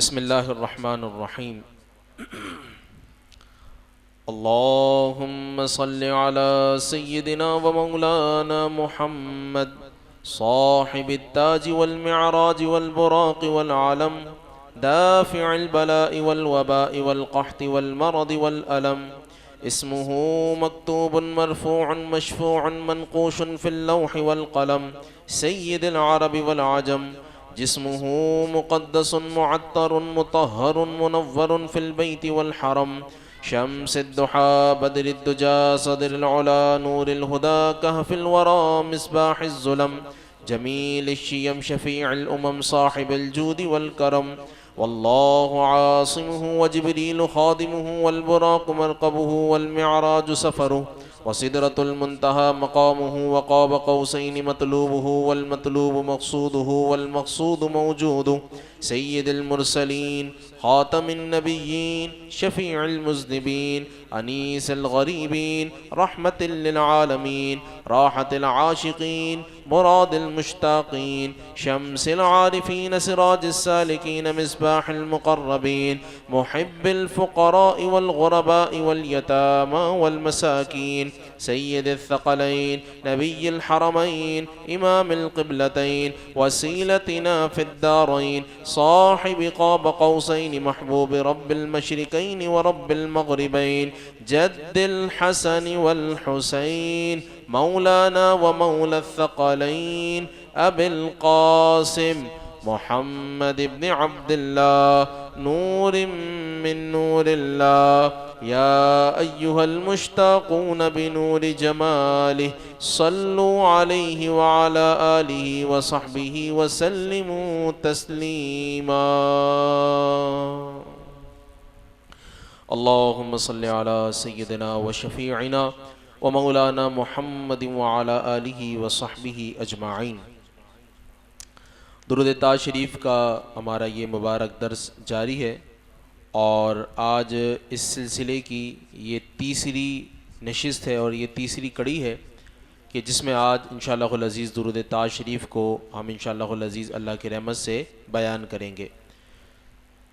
بسم اللہ الرحمن الرحیم اللہم صل علی سیدنا و مولانا محمد صاحب التاج والمعراج والبراق والعلم دافع البلاء والوباء والقحط والمرض والألم اسمه مكتوب مرفوع مشفوع منقوش في اللوح والقلم سید العرب والعجم جسمه مقدس معطر مطهر منور في البيت والحرم شمس الضحى بدر الدجى صدر العلا نور الهدى كهف الورى مصباح الظلم جميل الشيم شفيع الأمم صاحب الجود والكرم والله عاصمه وجبريل خادمه والبراق مرقبه والمعراج سفره وسدرة المنتهى مقامه وقاب قوسين مطلوبه والمطلوب مقصوده والمقصود موجود سيد المرسلين خاتم النبيين شفيع المذنبين أنيس الغريبين رحمة للعالمين راحة العاشقين مراد المشتاقين شمس العارفين سراج السالكين مصباح المقربين محب الفقراء والغرباء واليتامى والمساكين سيد الثقلين نبي الحرمين إمام القبلتين وسيلتنا في الدارين صاحب قاب قوسين محبوب رب المشرقين ورب المغربين جد الحسن والحسين مولانا ومولى الثقلين أبي القاسم محمد بن عبد الله نور من نور الله يا أيها المشتاقون بنور جماله صلوا عليه وعلى آله وصحبه وسلموا تسليما اللهم صل على سيدنا وشفيعنا ومولانا محمد وعلى آله وصحبه أجمعين۔ درود تاج شریف کا ہمارا یہ مبارک درس جاری ہے اور آج اس سلسلے کی یہ تیسری نشست ہے اور یہ تیسری کڑی ہے کہ جس میں آج انشاءاللہ العزیز درود تاج شریف کو ہم انشاءاللہ العزیز اللہ کی رحمت سے بیان کریں گے۔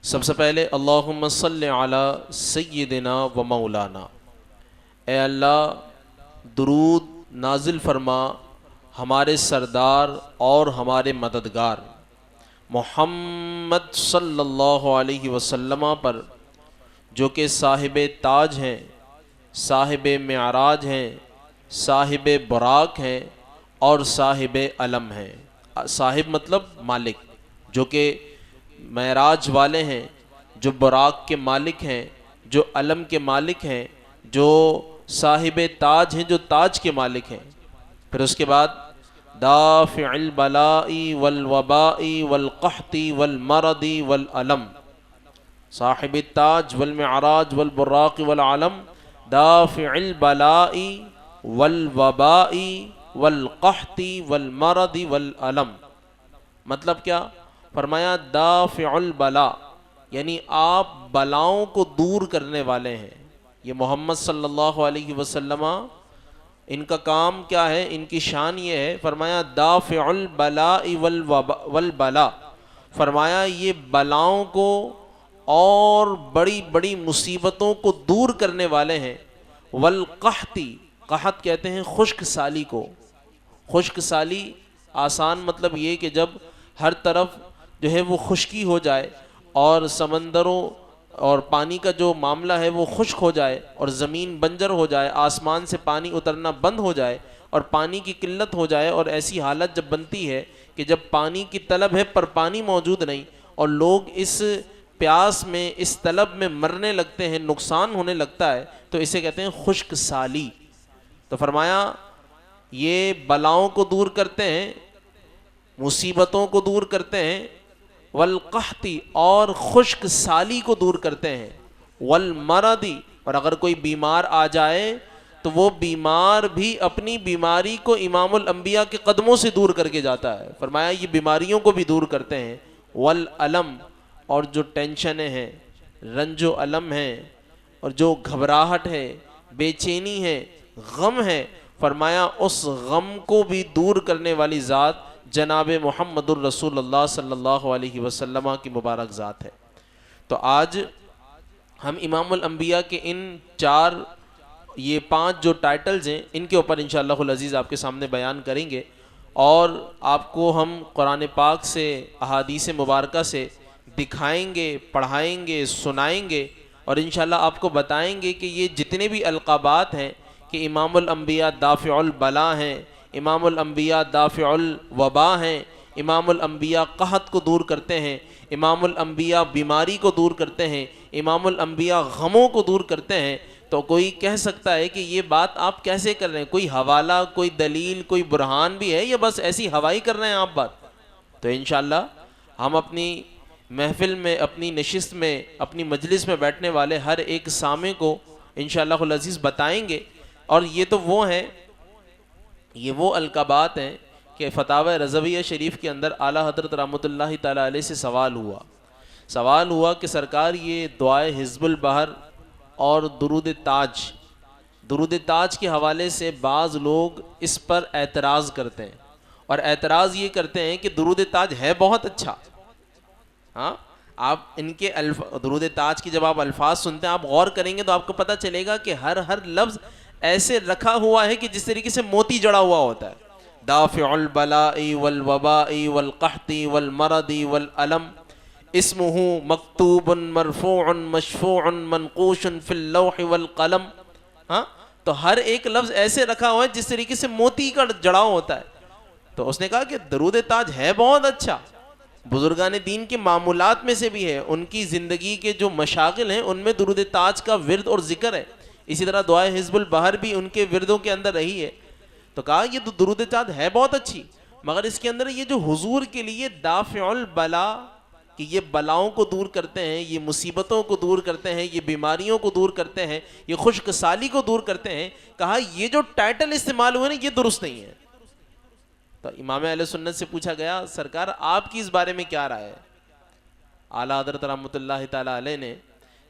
سب سے پہلے اللہم صل علی سیدنا و مولانا، اے اللہ درود نازل فرما ہمارے سردار اور ہمارے مددگار محمد صلی اللہ علیہ وسلم پر، جو کہ صاحب تاج ہیں، صاحب معراج ہیں، صاحب براق ہیں اور صاحب علم ہیں۔ صاحب مطلب مالک، جو کہ معراج والے ہیں، جو براق کے مالک ہیں، جو علم کے مالک ہیں، جو صاحب تاج ہیں، جو تاج کے مالک ہیں۔ پھر اس کے بعد دافع البلاء والوباء والقحط والمرض والألم، صاحب التاج والمعراج والبراق والعلم، دافع البلاء والوباء والقحط والمرض والألم۔ مطلب کیا؟ فرمایا دافع البلاء، یعنی آپ بلاؤں کو دور کرنے والے ہیں۔ یہ محمد صلی اللہ علیہ وسلم ان کا کام کیا ہے، ان کی شان یہ ہے، فرمایا دافع البلاء والبلاء، فرمایا یہ بلاؤں کو اور بڑی بڑی مصیبتوں کو دور کرنے والے ہیں۔ والقحط، قحط کہتے ہیں خشک سالی کو۔ خشک سالی آسان مطلب یہ کہ جب ہر طرف جو ہے وہ خشکی ہو جائے اور سمندروں اور پانی کا جو معاملہ ہے وہ خشک ہو جائے اور زمین بنجر ہو جائے، آسمان سے پانی اترنا بند ہو جائے اور پانی کی قلت ہو جائے، اور ایسی حالت جب بنتی ہے کہ جب پانی کی طلب ہے پر پانی موجود نہیں اور لوگ اس پیاس میں، اس طلب میں مرنے لگتے ہیں، نقصان ہونے لگتا ہے، تو اسے کہتے ہیں خشک سالی۔ تو فرمایا یہ بلاؤں کو دور کرتے ہیں، مصیبتوں کو دور کرتے ہیں، والقحط اور خشک سالی کو دور کرتے ہیں، والمرض اور اگر کوئی بیمار آ جائے تو وہ بیمار بھی اپنی بیماری کو امام الانبیاء کے قدموں سے دور کر کے جاتا ہے۔ فرمایا یہ بیماریوں کو بھی دور کرتے ہیں۔ والعلم، اور جو ٹینشنیں ہیں، رنج و علم ہیں اور جو گھبراہٹ ہے، بے چینی ہے، غم ہے، فرمایا اس غم کو بھی دور کرنے والی ذات جناب محمد الرسول اللہ صلی اللہ علیہ وسلم کی مبارک ذات ہے۔ تو آج ہم امام الانبیاء کے ان یہ 5 جو ٹائٹلز ہیں ان کے اوپر انشاءاللہ العزیز آپ کے سامنے بیان کریں گے، اور آپ کو ہم قرآن پاک سے، احادیث مبارکہ سے دکھائیں گے، پڑھائیں گے، سنائیں گے، اور انشاءاللہ آپ کو بتائیں گے کہ یہ جتنے بھی القابات ہیں کہ امام الانبیاء دافع البلا ہیں، امام الانبیاء دافع الوبا ہیں، امام الانبیاء قحط کو دور کرتے ہیں، امام الانبیاء بیماری کو دور کرتے ہیں، امام الانبیاء غموں کو دور کرتے ہیں، تو کوئی کہہ سکتا ہے کہ یہ بات آپ کیسے کر رہے ہیں؟ کوئی حوالہ، کوئی دلیل، کوئی برہان بھی ہے یا بس ایسی ہوائی کر رہے ہیں آپ بات؟ تو انشاءاللہ ہم اپنی محفل میں، اپنی نشست میں، اپنی مجلس میں بیٹھنے والے ہر ایک سامع کو انشاءاللہ العزیز بتائیں گے. اور یہ تو وہ ہیں، یہ وہ القابات ہیں کہ فتاوی رضویہ شریف کے اندر اعلیٰ حضرت رحمۃ اللہ تعالیٰ علیہ سے سوال ہوا کہ سرکار یہ دعائے حزب البحر اور درود تاج کے حوالے سے بعض لوگ اس پر اعتراض کرتے ہیں، اور اعتراض یہ کرتے ہیں کہ درود تاج ہے بہت اچھا. ہاں، آپ ان کے درود تاج کی جب آپ الفاظ سنتے ہیں، آپ غور کریں گے تو آپ کو پتہ چلے گا کہ ہر لفظ ایسے رکھا ہوا ہے کہ جس طریقے سے موتی جڑا ہوا ہوتا ہے. دافع البلاء والوباء والقحط والمرض والالم اسمہ مکتوب مرفوع مشفوع منقوش فی اللوح والقلم. ہاں، تو ہر ایک لفظ ایسے رکھا ہوا ہے جس طریقے سے موتی کا جڑاؤ ہوتا ہے. تو اس نے کہا کہ درود تاج ہے بہت اچھا، بزرگان دین کے معمولات میں سے بھی ہے، ان کی زندگی کے جو مشاغل ہیں ان میں درود تاج کا ورد اور ذکر ہے. اسی طرح دعائے حزب البحر بھی ان کے وردوں کے اندر رہی ہے. تو کہا یہ تو درود تاج ہے بہت اچھی، مگر اس کے اندر یہ جو حضور کے لیے دافع البلا، کہ یہ بلاؤں کو دور کرتے ہیں، یہ مصیبتوں کو دور کرتے ہیں، یہ بیماریوں کو دور کرتے ہیں، یہ خشک سالی کو دور کرتے ہیں، کہا یہ جو ٹائٹل استعمال ہوئے نا یہ درست نہیں ہے. تو امام اہل سنت سے پوچھا گیا سرکار آپ کی اس بارے میں کیا رائے ہے؟ اعلیٰ حضرت رحمۃ اللہ تعالیٰ علیہ نے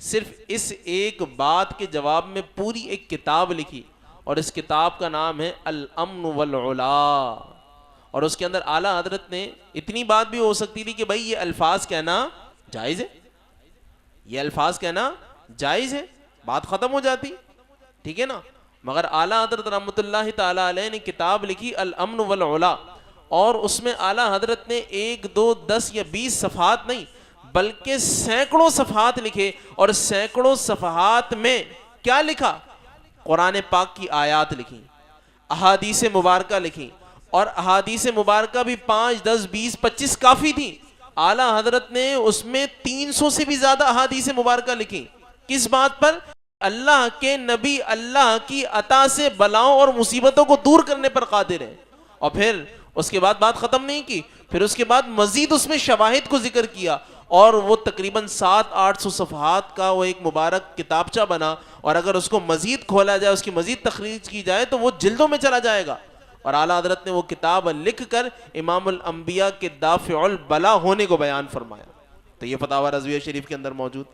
صرف اس ایک بات کے جواب میں پوری ایک کتاب لکھی، اور اس کتاب کا نام ہے الامن والعلا. اور اس کے اندر اعلیٰ حضرت نے اتنی بات بھی ہو سکتی تھی کہ بھائی یہ الفاظ کہنا جائز ہے، یہ الفاظ کہنا جائز ہے، بات ختم ہو جاتی، ٹھیک ہے نا. مگر اعلیٰ حضرت رحمۃ اللہ تعالیٰ علیہ نے کتاب لکھی الامن والعلا، اور اس میں اعلیٰ حضرت نے 1 2 10 یا 20 صفحات نہیں بلکہ سینکڑوں صفحات لکھے. اور سینکڑوں صفحات میں کیا لکھا؟ قرآن پاک کی آیات لکھی، احادیث مبارکہ لکھی، اور احادیث مبارکہ بھی 5 10 20 25 کافی تھی. اعلیٰ حضرت نے اس میں 300 سے بھی زیادہ احادیث مبارکہ لکھی. کس بات پر؟ اللہ کے نبی اللہ کی عطا سے بلاؤں اور مصیبتوں کو دور کرنے پر قادر ہیں. اور پھر اس کے بعد بات ختم نہیں کی، پھر اس کے بعد مزید اس میں شواہد کو ذکر کیا، اور وہ تقریباً 700-800 صفحات کا وہ ایک مبارک کتابچہ بنا. اور اگر اس کو مزید کھولا جائے، اس کی مزید تخریج کی جائے تو وہ جلدوں میں چلا جائے گا. اور اعلیٰ حضرت نے وہ کتاب لکھ کر امام الانبیاء کے دافع البلا ہونے کو بیان فرمایا. تو یہ فتاوی رضویہ شریف کے اندر موجود.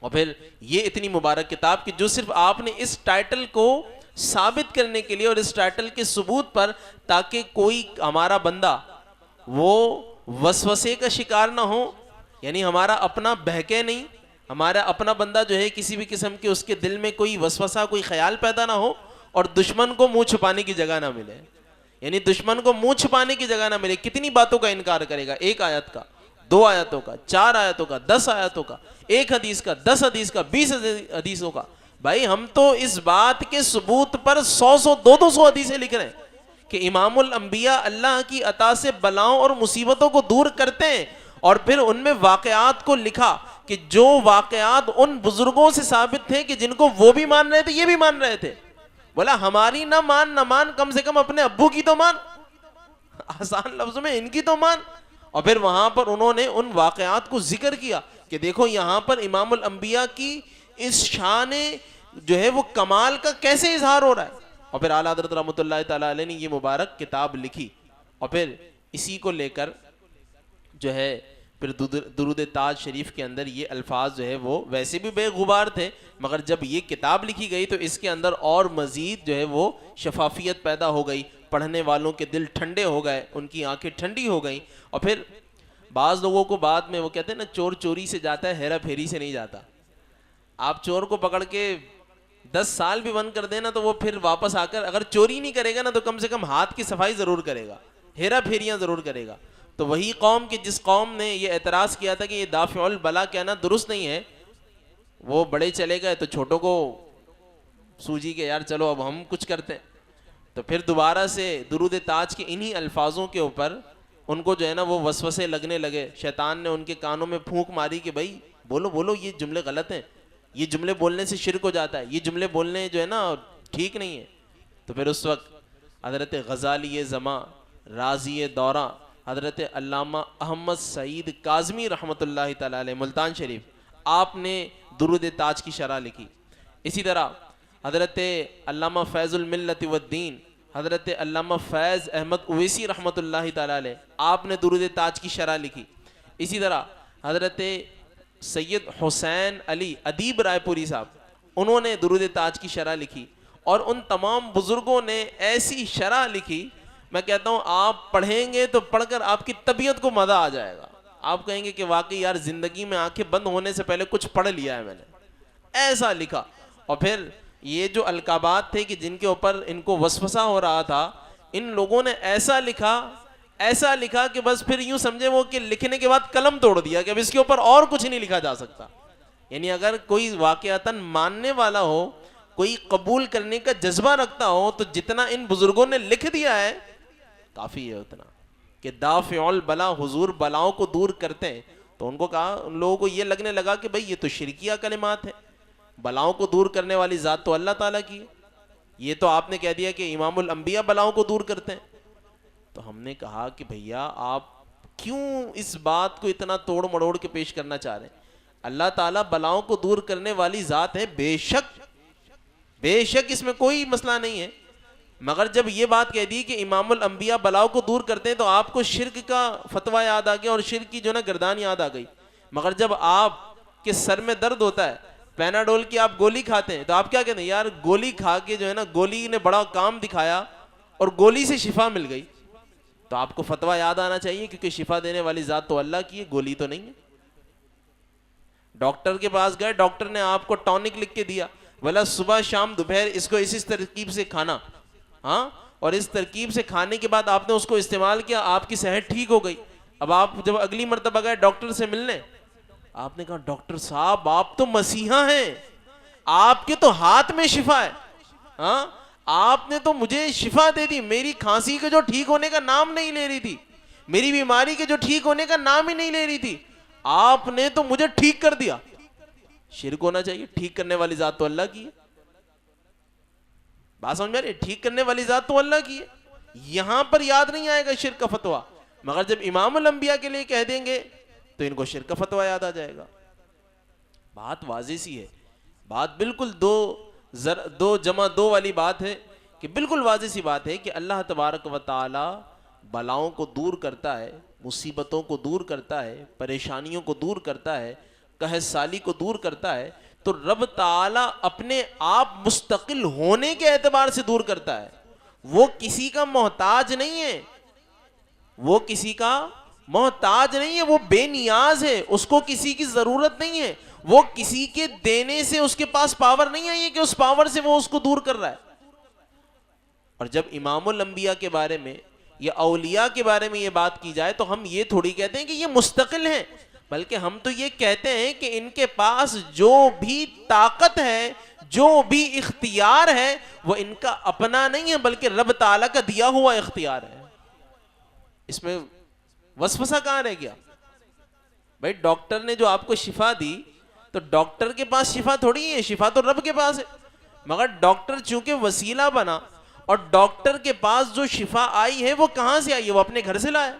اور پھر یہ اتنی مبارک کتاب کہ جو صرف آپ نے اس ٹائٹل کو ثابت کرنے کے لیے اور اس ٹائٹل کے ثبوت پر، تاکہ کوئی ہمارا بندہ وہ وسوسے کا شکار نہ ہو، یعنی ہمارا اپنا بہکے نہیں، ہمارا اپنا بندہ جو ہے کسی بھی قسم کے اس کے دل میں کوئی وسوسہ، کوئی خیال پیدا نہ ہو، اور دشمن کو منہ چھپانے کی جگہ نہ ملے. یعنی دشمن کو منہ چھپانے کی جگہ نہ ملے. کتنی باتوں کا انکار کرے گا؟ 1 آیت کا، 2 آیتوں کا، 4 آیتوں کا، 10 آیتوں کا، 1 حدیث کا، 10 حدیث کا، 20 حدیثوں کا. بھائی ہم تو اس بات کے ثبوت پر 100 200 حدیثیں لکھ رہے ہیں کہ امام الانبیاء اللہ کی عطا سے بلاؤں اور مصیبتوں کو دور کرتے ہیں. اور پھر ان میں واقعات کو لکھا کہ جو واقعات ان بزرگوں سے ثابت تھے کہ جن کو وہ بھی مان رہے تھے، یہ بھی مان رہے تھے. بولا ہماری نہ مان، کم سے کم اپنے ابو کی تو مان، آسان لفظوں میں ان کی تو مان. اور پھر وہاں پر انہوں نے ان واقعات کو ذکر کیا کہ دیکھو یہاں پر امام الانبیاء کی اس شان جو ہے وہ کمال کا کیسے اظہار ہو رہا ہے. اور پھر اعلیٰ حضرت رحمۃ اللہ تعالیٰ علیہ نے یہ مبارک کتاب لکھی. اور پھر اسی کو لے کر جو ہے پھر درود تاج شریف کے اندر یہ الفاظ جو ہے وہ ویسے بھی بے غبار تھے، مگر جب یہ کتاب لکھی گئی تو اس کے اندر اور مزید جو ہے وہ شفافیت پیدا ہو گئی، پڑھنے والوں کے دل ٹھنڈے ہو گئے، ان کی آنکھیں ٹھنڈی ہو گئیں. اور پھر بعض لوگوں کو بعد میں وہ کہتے ہیں نا چور چوری سے جاتا ہے ہیرا پھیری سے نہیں جاتا. آپ چور کو پکڑ کے 10 سال بھی بند کر دینا تو وہ پھر واپس آ کر اگر چوری نہیں کرے گا نا تو کم سے کم ہاتھ کی صفائی ضرور کرے گا, ہیرا پھیریاں ضرور کرے گا. تو وہی قوم کہ جس قوم نے یہ اعتراض کیا تھا کہ یہ دافع البلا کہنا درست نہیں ہے, وہ بڑے چلے گئے تو چھوٹوں کو سوجی کے یار چلو اب ہم کچھ کرتے ہیں. تو پھر دوبارہ سے درود تاج کے انہی الفاظوں کے اوپر ان کو جو ہے نا وہ وسوسے لگنے لگے. شیطان نے ان کے کانوں میں پھونک ماری کہ بھائی بولو بولو, یہ جملے غلط ہیں, یہ جملے بولنے سے شرک ہو جاتا ہے, یہ جملے بولنے جو ہے نا ٹھیک نہیں ہے. تو پھر اس وقت حضرت غزالی زماں, رازی دورہ, حضرت علامہ احمد سعید کاظمی رحمۃ اللہ تعالی علیہ ملتان شریف, آپ نے درود تاج کی شرح لکھی. اسی طرح حضرت علامہ فیض الملت والدین, حضرت علامہ فیض احمد اویسی رحمۃ اللہ تعالی علیہ, آپ نے درود تاج کی شرح لکھی. اسی طرح حضرت سید حسین علی ادیب رائے پوری صاحب, انہوں نے درود تاج کی شرح لکھی. اور ان تمام بزرگوں نے ایسی شرح لکھی, میں کہتا ہوں آپ پڑھیں گے تو پڑھ کر آپ کی طبیعت کو مزہ آ جائے گا. آپ کہیں گے کہ واقعی یار زندگی میں آنکھیں بند ہونے سے پہلے کچھ پڑھ لیا ہے میں نے, ایسا لکھا. اور پھر یہ جو القابات تھے کہ جن کے اوپر ان کو وسوسہ ہو رہا تھا, ان لوگوں نے ایسا لکھا کہ بس پھر یوں سمجھے وہ کہ لکھنے کے بعد قلم توڑ دیا کہ اب اس کے اوپر اور کچھ نہیں لکھا جا سکتا. یعنی اگر کوئی واقعتاً ماننے والا ہو, کوئی قبول کرنے کا جذبہ رکھتا ہو, تو جتنا ان بزرگوں نے لکھ دیا ہے کافی ہے اتنا, کہ دافع البلا, حضور بلاؤں کو دور کرتے ہیں. تو ان کو کہا, ان لوگوں کو یہ لگنے لگا کہ بھئی یہ تو شرکیہ کلمات ہیں, بلاؤں کو دور کرنے والی ذات تو اللہ تعالیٰ کی ہے, یہ تو آپ نے کہہ دیا کہ امام الانبیاء بلاؤں کو دور کرتے ہیں. تو ہم نے کہا کہ بھیا آپ کیوں اس بات کو اتنا توڑ مڑوڑ کے پیش کرنا چاہ رہے ہیں؟ اللہ تعالیٰ بلاؤں کو دور کرنے والی ذات ہے, بے شک اس میں کوئی مسئلہ نہیں ہے. مگر جب یہ بات کہہ دی کہ امام الانبیاء بلاؤں کو دور کرتے ہیں تو آپ کو شرک کا فتویٰ یاد آ گیا اور شرک کی جو نا گردان یاد آ گئی. مگر جب آپ کے سر میں درد ہوتا ہے, پیناڈول کی آپ گولی کھاتے ہیں, تو آپ کیا کہتے ہیں, یار گولی کھا کے جو ہے نا گولی نے بڑا کام دکھایا اور گولی سے شفا مل گئی. تو آپ کو فتویٰ یاد آنا چاہیے کیونکہ شفا دینے والی ذات تو اللہ کی ہے, گولی تو نہیں ہے. ڈاکٹر کے پاس گئے, ڈاکٹر نے آپ کو ٹونک لکھ کے دیا, بولا صبح شام دوپہر اس کو اس ترکیب سے کھانا, ہاں, اور اس ترکیب سے کھانے کے بعد آپ نے اس کو استعمال کیا, آپ کی صحت ٹھیک ہو گئی. اب آپ جب اگلی مرتبہ گئے ڈاکٹر سے ملنے, آپ نے کہا ڈاکٹر صاحب آپ تو مسیحا ہیں, آپ کے تو ہاتھ میں شفا ہے, ہاں, آپ نے تو مجھے شفا دے دی, میری کھانسی کے جو ٹھیک ہونے کا نام نہیں لے رہی تھی, میری بیماری کے جو ٹھیک ہونے کا نام ہی نہیں لے رہی تھی, آپ نے تو مجھے ٹھیک کر دیا. شرک ہونا چاہیے, ٹھیک کرنے والی ذات تو اللہ کی ہے. بات سمجھ میں آ رہی ہے, ٹھیک کرنے والی ذات تو اللہ کی ہے. یہاں پر یاد نہیں آئے گا شرک کا فتویٰ, مگر جب امام الانبیاء کے لیے کہہ دیں گے تو ان کو شرک کا فتویٰ یاد آ جائے گا. بات واضح سی ہے, بات بالکل دو جمع دو والی بات ہے, کہ بالکل واضح سی بات ہے کہ اللہ تبارک و تعالی بلاؤں کو دور کرتا ہے, مصیبتوں کو دور کرتا ہے, پریشانیوں کو دور کرتا ہے, قحط سالی کو دور کرتا ہے. تو رب تعالیٰ اپنے آپ مستقل ہونے کے اعتبار سے دور کرتا ہے. وہ کسی کا محتاج نہیں ہے, وہ کسی کا محتاج نہیں ہے, وہ بے نیاز ہے, اس کو کسی کی ضرورت نہیں ہے, وہ کسی کے دینے سے اس کے پاس پاور نہیں آئی ہے کہ اس پاور سے وہ اس کو دور کر رہا ہے. اور جب امام الانبیاء کے بارے میں یا اولیاء کے بارے میں یہ بات کی جائے تو ہم یہ تھوڑی کہتے ہیں کہ یہ مستقل ہیں, بلکہ ہم تو یہ کہتے ہیں کہ ان کے پاس جو بھی طاقت ہے, جو بھی اختیار ہے, وہ ان کا اپنا نہیں ہے بلکہ رب تعالیٰ کا دیا ہوا اختیار ہے. اس میں وسوسہ کہاں رہ گیا؟ بھائی ڈاکٹر نے جو آپ کو شفا دی تو ڈاکٹر کے پاس شفا تھوڑی ہے, شفا تو رب کے پاس ہے. مگر ڈاکٹر چونکہ وسیلہ بنا, اور ڈاکٹر کے پاس جو شفا آئی ہے وہ کہاں سے آئی ہے؟ وہ اپنے گھر سے لایا,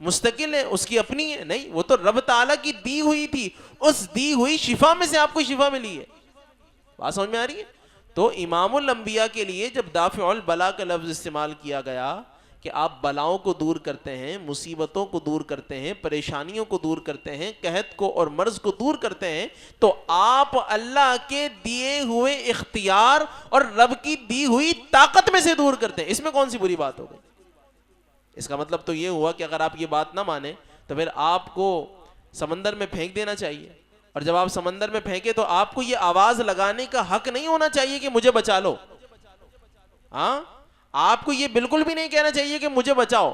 مستقل ہے, اس کی اپنی ہے نہیں, وہ تو رب تعالیٰ کی دی ہوئی تھی, اس دی ہوئی شفا میں سے آپ کو شفا ملی ہے. بات سمجھ میں آ رہی ہے؟ تو امام الانبیاء کے لیے جب دافع البلا کا لفظ استعمال کیا گیا کہ آپ بلاؤں کو دور کرتے ہیں, مصیبتوں کو دور کرتے ہیں, پریشانیوں کو دور کرتے ہیں, قحط کو اور مرض کو دور کرتے ہیں, تو آپ اللہ کے دیے ہوئے اختیار اور رب کی دی ہوئی طاقت میں سے دور کرتے ہیں. اس میں کون سی بری بات ہو گئی؟ اس کا مطلب تو یہ ہوا کہ اگر آپ یہ بات نہ مانیں تو پھر آپ کو سمندر میں پھینک دینا چاہیے. اور جب آپ سمندر میں پھینکے تو آپ کو یہ آواز لگانے کا حق نہیں ہونا چاہیے کہ مجھے بچا لو. ہاں آپ کو یہ بالکل بھی نہیں کہنا چاہیے کہ مجھے بچاؤ.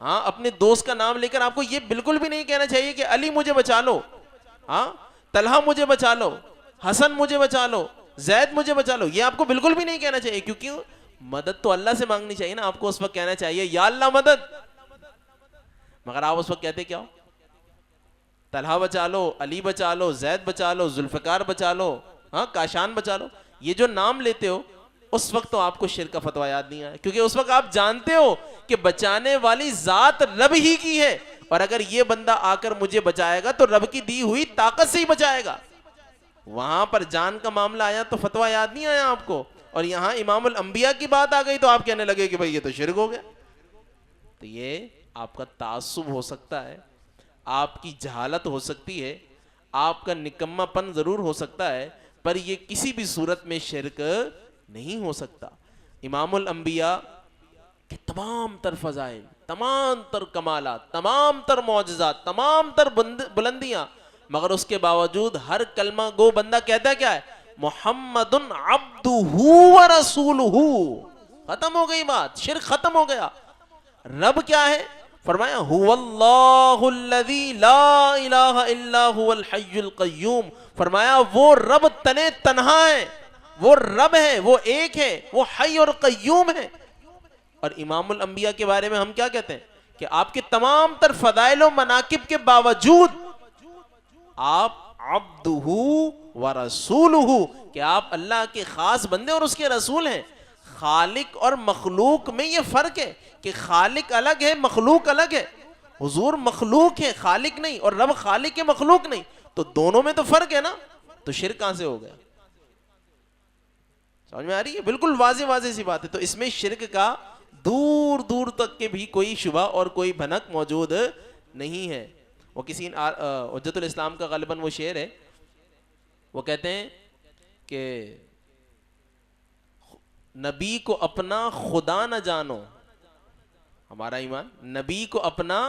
ہاں اپنے دوست کا نام لے کر آپ کو یہ بالکل بھی نہیں کہنا چاہیے کہ علی مجھے بچا لو, ہاں طلحہ مجھے بچا لو, حسن مجھے بچا لو, زید مجھے بچا لو. یہ آپ کو بالکل بھی نہیں کہنا چاہیے, کیونکہ مدد تو اللہ سے مانگنی چاہیے نا. آپ کو اس وقت کہنا چاہیے یا اللہ مدد, مگر آپ اس وقت کہتے کیا ہو؟ طلحہ بچا لو, علی بچا لو, زید بچا لو, ذوالفقار بچا لو, ہاں کاشان بچا لو. یہ جو نام لیتے ہو اس وقت تو آپ کو شرک کا فتویٰ یاد نہیں آیا, کیونکہ اس وقت آپ جانتے ہو کہ بچانے والی ذات رب ہی کی ہے, اور اگر یہ بندہ آ کر مجھے بچائے گا تو رب کی دی ہوئی طاقت سے ہی بچائے گا. وہاں پر جان کا معاملہ آیا تو فتویٰ یاد نہیں آیا آپ کو, اور یہاں امام الانبیاء کی بات آ گئی تو آپ کہنے لگے کہ بھئی یہ تو شرک ہو گیا. تو یہ آپ کا تعصب ہو سکتا ہے, آپ کی جہالت ہو سکتی ہے, آپ کا نکما پن ضرور ہو سکتا ہے, پر یہ کسی بھی صورت میں شرک نہیں ہو سکتا. امام الانبیاء کے تمام تر فضائل, تمام تر کمالات, تمام تر معجزات, تمام تر بلندیاں, مگر اس کے باوجود ہر کلمہ گو بندہ کہتا ہے کیا ہے؟ محمد عبدہ ورسولہ. ختم ہو گئی بات, شرک ختم ہو گیا. رب کیا ہے؟ فرمایا هو اللہ الذی لا الہ الا هو الحی القیوم. فرمایا وہ رب تنے تنہا ہے, وہ رب ہے, وہ ایک ہے, وہ حی اور قیوم ہے. اور امام الانبیاء کے بارے میں ہم کیا کہتے ہیں کہ آپ کے تمام تر فضائل و مناقب کے باوجود آپ عبدہ ورسولہ, کہ آپ اللہ کے خاص بندے اور اس کے رسول ہیں. خالق اور مخلوق میں یہ فرق ہے کہ خالق الگ ہے, مخلوق الگ ہے. حضور مخلوق ہے, خالق نہیں, اور رب خالق ہے, مخلوق نہیں. تو دونوں میں تو فرق ہے نا, تو شرک کہاں سے ہو گیا؟ سمجھ میں آ رہی ہے؟ بالکل واضح واضح سی بات ہے. تو اس میں شرک کا دور دور تک کے بھی کوئی شبہ اور کوئی بھنک موجود نہیں ہے. وہ کسی حجت الاسلام کا غالباً وہ شعر ہے, وہ کہتے ہیں کہ نبی کو اپنا خدا نہ جانو, ہمارا ایمان نبی کو اپنا,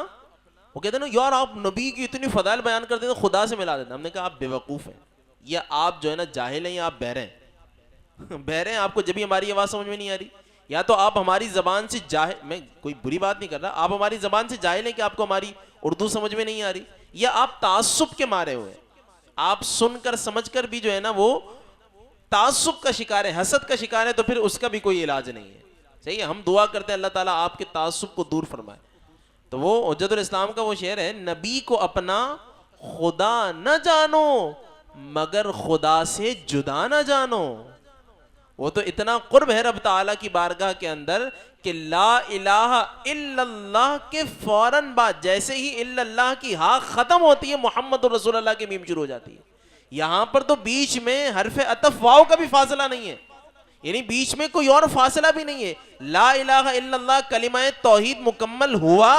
وہ کہتے ہیں نا یار آپ نبی کی اتنی فضائل بیان کرتے ہیں خدا سے ملا دیتے ہیں. ہم نے کہا آپ بیوقوف ہیں, یا آپ جو ہے نا جاہل ہیں, یا آپ بہرے ہیں. بہرے ہیں, آپ کو جبھی ہماری آواز سمجھ میں نہیں آ رہی, یا تو آپ ہماری زبان سے جاہل, میں کوئی بری بات نہیں کر رہا, آپ ہماری زبان سے جاہل ہیں کہ آپ کو ہماری اردو سمجھ میں نہیں آ رہی, یا آپ تعصب کے مارے ہوئے, آپ سن کر سمجھ کر بھی جو ہے نا وہ تعصب کا شکار ہے, حسد کا شکار ہے, تو پھر اس کا بھی کوئی علاج نہیں ہے. صحیح ہے, ہم دعا کرتے ہیں اللہ تعالیٰ آپ کے تعصب کو دور فرمائے. تو وہ حجت الاسلام کا وہ شعر ہے, نبی کو اپنا خدا نہ جانو مگر خدا سے جدا نہ جانو. وہ تو اتنا قرب ہے رب تعالیٰ کی بارگاہ کے اندر کہ لا الہ الا اللہ کے فوراً بعد جیسے ہی الا اللہ کی ہاں ختم ہوتی ہے, محمد رسول اللہ کی میم شروع ہو جاتی ہے. یہاں پر تو بیچ میں حرف عطف واو کا بھی فاصلہ نہیں ہے, یعنی بیچ میں کوئی اور فاصلہ بھی نہیں ہے. لا الہ الا اللہ کلمہ توحید مکمل ہوا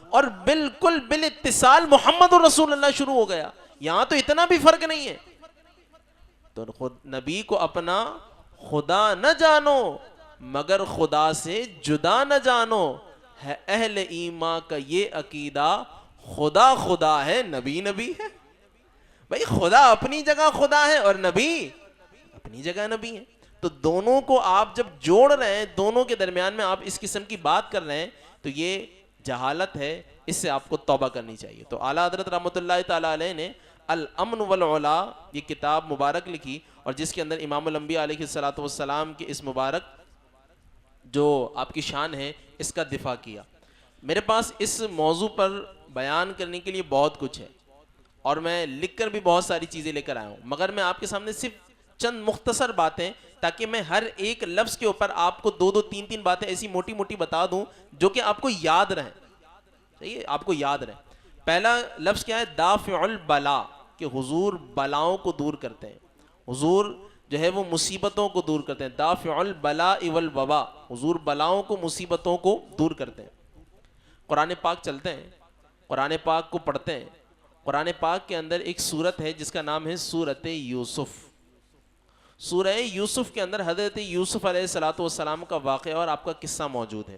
اور بالکل بالاتصال محمد رسول اللہ شروع ہو گیا. یہاں تو اتنا بھی فرق نہیں ہے. تو خود نبی کو اپنا خدا نہ جانو مگر خدا سے جدا نہ جانو. ہے اہل ایمان کا یہ عقیدہ, خدا خدا ہے, نبی نبی ہے. بھائی خدا اپنی جگہ خدا ہے اور نبی اپنی جگہ نبی ہے. تو دونوں کو آپ جب جوڑ رہے ہیں, دونوں کے درمیان میں آپ اس قسم کی بات کر رہے ہیں, تو یہ جہالت ہے, اس سے آپ کو توبہ کرنی چاہیے. تو اعلیٰ حضرت رحمۃ اللہ تعالیٰ علیہ نے الامن والعلا یہ کتاب مبارک لکھی, اور جس کے اندر امام الانبیاء علیہ الصلوۃ والسلام کی اس مبارک جو آپ کی شان ہے اس کا دفاع کیا. میرے پاس اس موضوع پر بیان کرنے کے لیے بہت کچھ ہے, اور میں لکھ کر بھی بہت ساری چیزیں لے کر آیا ہوں, مگر میں آپ کے سامنے صرف چند مختصر باتیں, تاکہ میں ہر ایک لفظ کے اوپر آپ کو دو تین باتیں ایسی موٹی موٹی بتا دوں جو کہ آپ کو یاد رہیں. صحیح ہے, آپ کو یاد رہیں. پہلا لفظ کیا ہے؟ دافع البلا, کہ حضور بلاؤں کو دور کرتے ہیں, حضور جو ہے وہ مصیبتوں کو دور کرتے ہیں. دافع البلاء والوبا, حضور بلاؤں کو مصیبتوں کو دور کرتے ہیں. قرآن پاک چلتے ہیں, قرآن پاک کو پڑھتے ہیں. قرآن پاک کے اندر ایک سورت ہے جس کا نام ہے سورت یوسف. سورہ یوسف کے اندر حضرت یوسف علیہ الصلوۃ والسلام کا واقعہ اور آپ کا قصہ موجود ہے,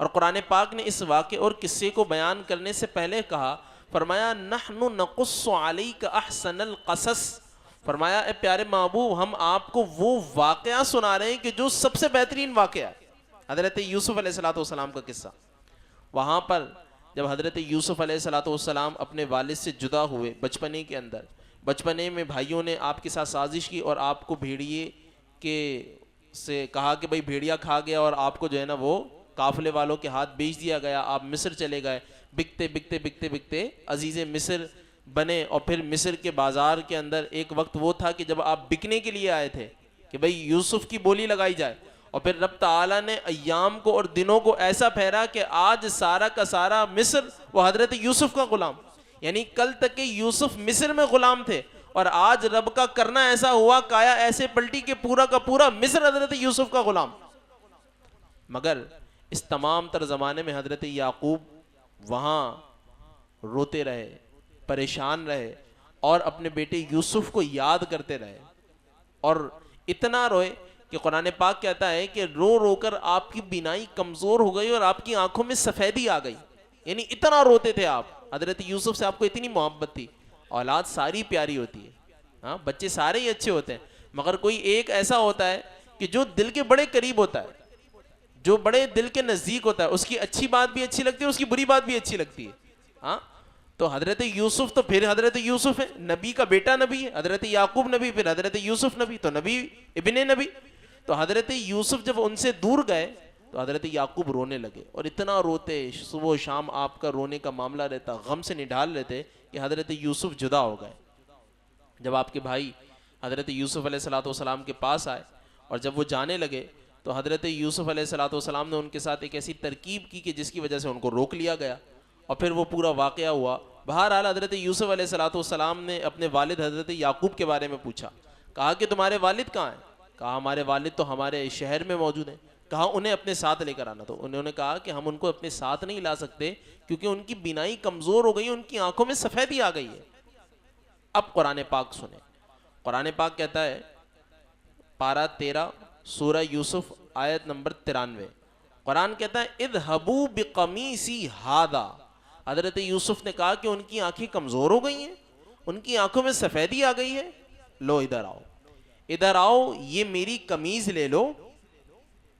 اور قرآن پاک نے اس واقعے اور قصے کو بیان کرنے سے پہلے کہا، فرمایا نحن نقص علیک احسن القصص، فرمایا اے پیارے محبوب ہم آپ کو وہ واقعہ سنا رہے ہیں کہ جو سب سے بہترین واقعہ ہے۔ حضرت یوسف علیہ السلام کا قصہ، وہاں پر جب حضرت یوسف علیہ السلام اپنے والد سے جدا ہوئے بچپنے کے اندر، بچپنے میں بھائیوں نے آپ کے ساتھ سازش کی اور آپ کو بھیڑیے کے سے کہا کہ بھئی بھیڑیا کھا گیا اور آپ کو جو ہے نا وہ قافلے والوں کے ہاتھ بیچ دیا گیا، آپ مصر چلے گئے، بکتے بکتے بکتے بکتے عزیز مصر بنے، اور پھر مصر کے بازار کے اندر ایک وقت وہ تھا کہ جب آپ بکنے کے لیے آئے تھے کہ بھئی یوسف کی بولی لگائی جائے، اور پھر رب تعالیٰ نے ایام کو اور دنوں کو ایسا پھیرا کہ آج سارا کا سارا مصر وہ حضرت یوسف کا غلام، یعنی کل تک کہ یوسف مصر میں غلام تھے، اور آج رب کا کرنا ایسا ہوا، کایا ایسے پلٹی کہ پورا کا پورا مصر حضرت یوسف کا غلام۔ مگر اس تمام تر زمانے میں حضرت یعقوب وہاں روتے رہے، پریشان رہے، اور اپنے بیٹے یوسف کو یاد کرتے رہے، اور اتنا روئے کہ قرآن پاک کہتا ہے کہ رو رو کر آپ کی بینائی کمزور ہو گئی اور آپ کی آنکھوں میں سفیدی آ گئی، یعنی اتنا روتے تھے آپ۔ حضرت یوسف سے آپ کو اتنی محبت تھی۔ اولاد ساری پیاری ہوتی ہے، ہاں بچے سارے ہی اچھے ہوتے ہیں، مگر کوئی ایک ایسا ہوتا ہے کہ جو دل کے بڑے قریب ہوتا ہے، جو بڑے دل کے نزدیک ہوتا ہے، اس کی اچھی بات بھی اچھی لگتی ہے، اس کی بری بات بھی اچھی لگتی ہے، ہاں۔ تو حضرت یوسف تو پھر حضرت یوسف ہے، نبی کا بیٹا نبی ہے، حضرت یعقوب نبی، پھر حضرت یوسف نبی، تو نبی ابن نبی۔ تو حضرت یوسف جب ان سے دور گئے تو حضرت یعقوب رونے لگے، اور اتنا روتے، صبح و شام آپ کا رونے کا معاملہ رہتا، غم سے نڈال لیتے کہ حضرت یوسف جدا ہو گئے۔ جب آپ کے بھائی حضرت یوسف علیہ السلام کے پاس آئے اور جب وہ جانے لگے تو حضرت یوسف علیہ السلام نے ان کے ساتھ ایک ایسی ترکیب کی کہ جس کی وجہ سے ان کو روک لیا گیا، اور پھر وہ پورا واقعہ ہوا۔ بہرحال حضرت یوسف علیہ السلام نے اپنے والد حضرت یعقوب کے بارے میں پوچھا، کہا کہ تمہارے والد کہاں ہیں؟ کہا ہمارے والد تو ہمارے شہر میں موجود ہیں۔ کہا انہیں اپنے ساتھ لے کر آنا۔ تو انہوں نے کہا کہ ہم ان کو اپنے ساتھ نہیں لا سکتے کیونکہ ان کی بینائی کمزور ہو گئی، ان کی آنکھوں میں سفیدی آ گئی ہے۔ اب قرآن پاک سنیں، قرآن پاک کہتا ہے پارہ 13 سورہ یوسف آیت نمبر 93، قرآن کہتا ہے اذهبوا بقمیصی ھذا، حضرت یوسف نے کہا کہ ان کی آنکھیں کمزور ہو گئی ہیں، ان کی آنکھوں میں سفیدی آ گئی ہے، لو ادھر آؤ، ادھر آؤ، یہ میری قمیض لے لو،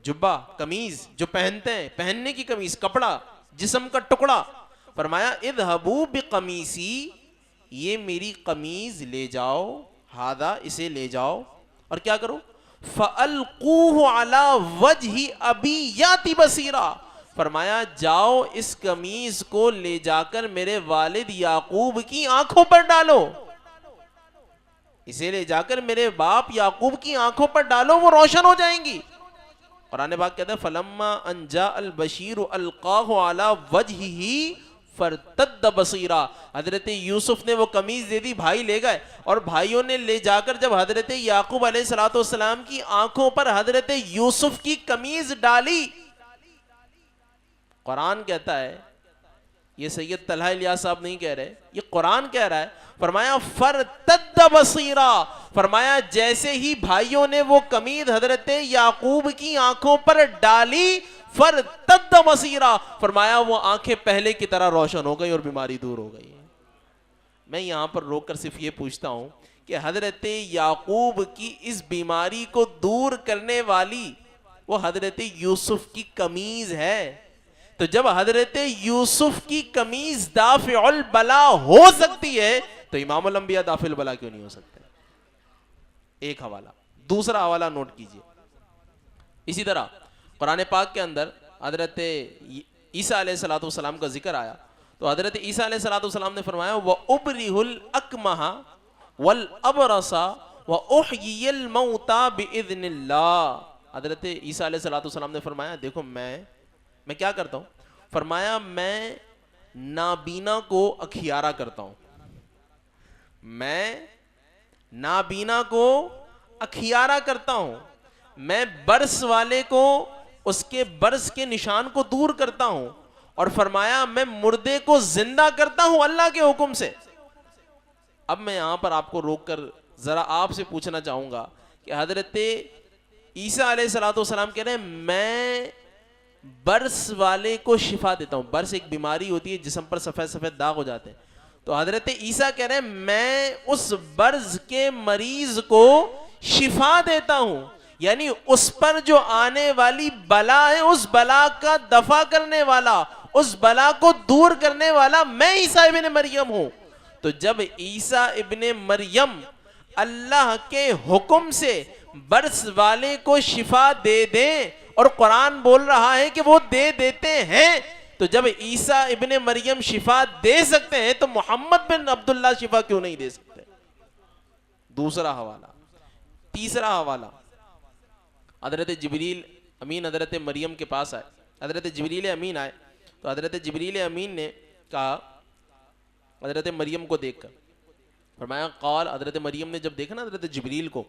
جبہ قمیض جو پہنتے ہیں، پہننے کی قمیض، کپڑا، جسم کا ٹکڑا، فرمایا اذهبوا بقمیصی، یہ میری قمیض لے جاؤ، ھذا اسے لے جاؤ، اور کیا کرو، فَأَلْقُوهُ عَلَى وَجْهِ أَبِي يَأْتِ بَصِيرًا، فرمایا جاؤ اس قمیض کو لے جا کر میرے والد یعقوب کی آنکھوں پر ڈالو، اسے لے جا کر میرے باپ یعقوب کی آنکھوں پر ڈالو، وہ روشن ہو جائیں گی۔ قرآن پاک کہتا ہے فَلَمَّا أَنْ جَاءَ الْبَشِيرُ أَلْقَاهُ عَلَى وَجْهِهِ فَارْتَدَّ بَصِيرًا، حضرت یوسف نے وہ قمیض دے دی، بھائی لے گئے، اور بھائیوں نے لے جا کر جب حضرت یعقوب علیہ السلام کی آنکھوں پر حضرت یوسف کی قمیض ڈالی، قرآن کہتا ہے، یہ سید طلحہ الیاس صاحب نہیں کہہ رہے، یہ قرآن کہہ رہا ہے، فرمایا فَارْتَدَّ بَصِيرًا، فرمایا جیسے ہی بھائیوں نے وہ قمیض حضرت یعقوب کی آنکھوں پر ڈالی، فَارْتَدَّ بَصِيرًا، فرمایا وہ آنکھیں پہلے کی طرح روشن ہو گئی اور بیماری دور ہو گئی۔ میں یہاں پر روک کر صرف یہ پوچھتا ہوں کہ حضرت یعقوب کی اس بیماری کو دور کرنے والی وہ حضرت یوسف کی قمیض ہے، تو جب حضرت یوسف کی قمیض دافع البلا ہو سکتی ہے تو امام الانبیاء دافع البلا کیوں نہیں ہو سکتے؟ ایک حوالہ۔ دوسرا حوالہ نوٹ کیجئے، اسی طرح قرآن پاک کے اندر حضرت عیسیٰ علیہ السلام کا ذکر آیا تو حضرت عیسیٰ علیہ السلام نے فرمایا وَأُبْرِهُ الْأَكْمَحَ وَالْأَبْرَصَ وَأُحْيِيَ الْمَوْتَى بِإِذْنِ اللَّهِ، حضرت عیسیٰ علیہ السلام نے فرمایا دیکھو میں کیا کرتا ہوں، فرمایا میں نابینا کو اکھیارا کرتا ہوں، میں نابینا کو اکھیارا کرتا ہوں، میں برس والے کو اس کے برس کے نشان کو دور کرتا ہوں، اور فرمایا میں مردے کو زندہ کرتا ہوں اللہ کے حکم سے۔ اب میں یہاں پر آپ کو روک کر ذرا آپ سے پوچھنا چاہوں گا کہ حضرت عیسیٰ علیہ السلام کہہ رہے ہیں میں برس والے کو شفا دیتا ہوں. برس ایک بیماری ہوتی ہے جسم پر سفید سفید داغ ہو جاتے ہیں. تو حضرت عیسیٰ کہہ رہے ہیں میں اس برز کے مریض کو شفا دیتا ہوں, یعنی اس پر جو آنے والی بلا ہے اس بلا کا دفع کرنے والا, اس بلا کو دور کرنے والا میں عیسیٰ ابن مریم ہوں. تو جب عیسیٰ ابن مریم اللہ کے حکم سے برس والے کو شفا دے دیں, اور قرآن بول رہا ہے کہ وہ دے دیتے ہیں, تو جب عیسیٰ ابن مریم شفا دے سکتے ہیں تو محمد بن عبداللہ شفا کیوں نہیں دے سکتے؟ دوسرا حوالہ. تیسرا حوالہ, حضرت جبریل امین حضرت مریم کے پاس آئے. حضرت جبریل امین آئے تو حضرت جبریل امین نے کہا حضرت مریم کو دیکھ کر, فرمایا قال, حضرت مریم نے جب دیکھا نا حضرت جبریل کو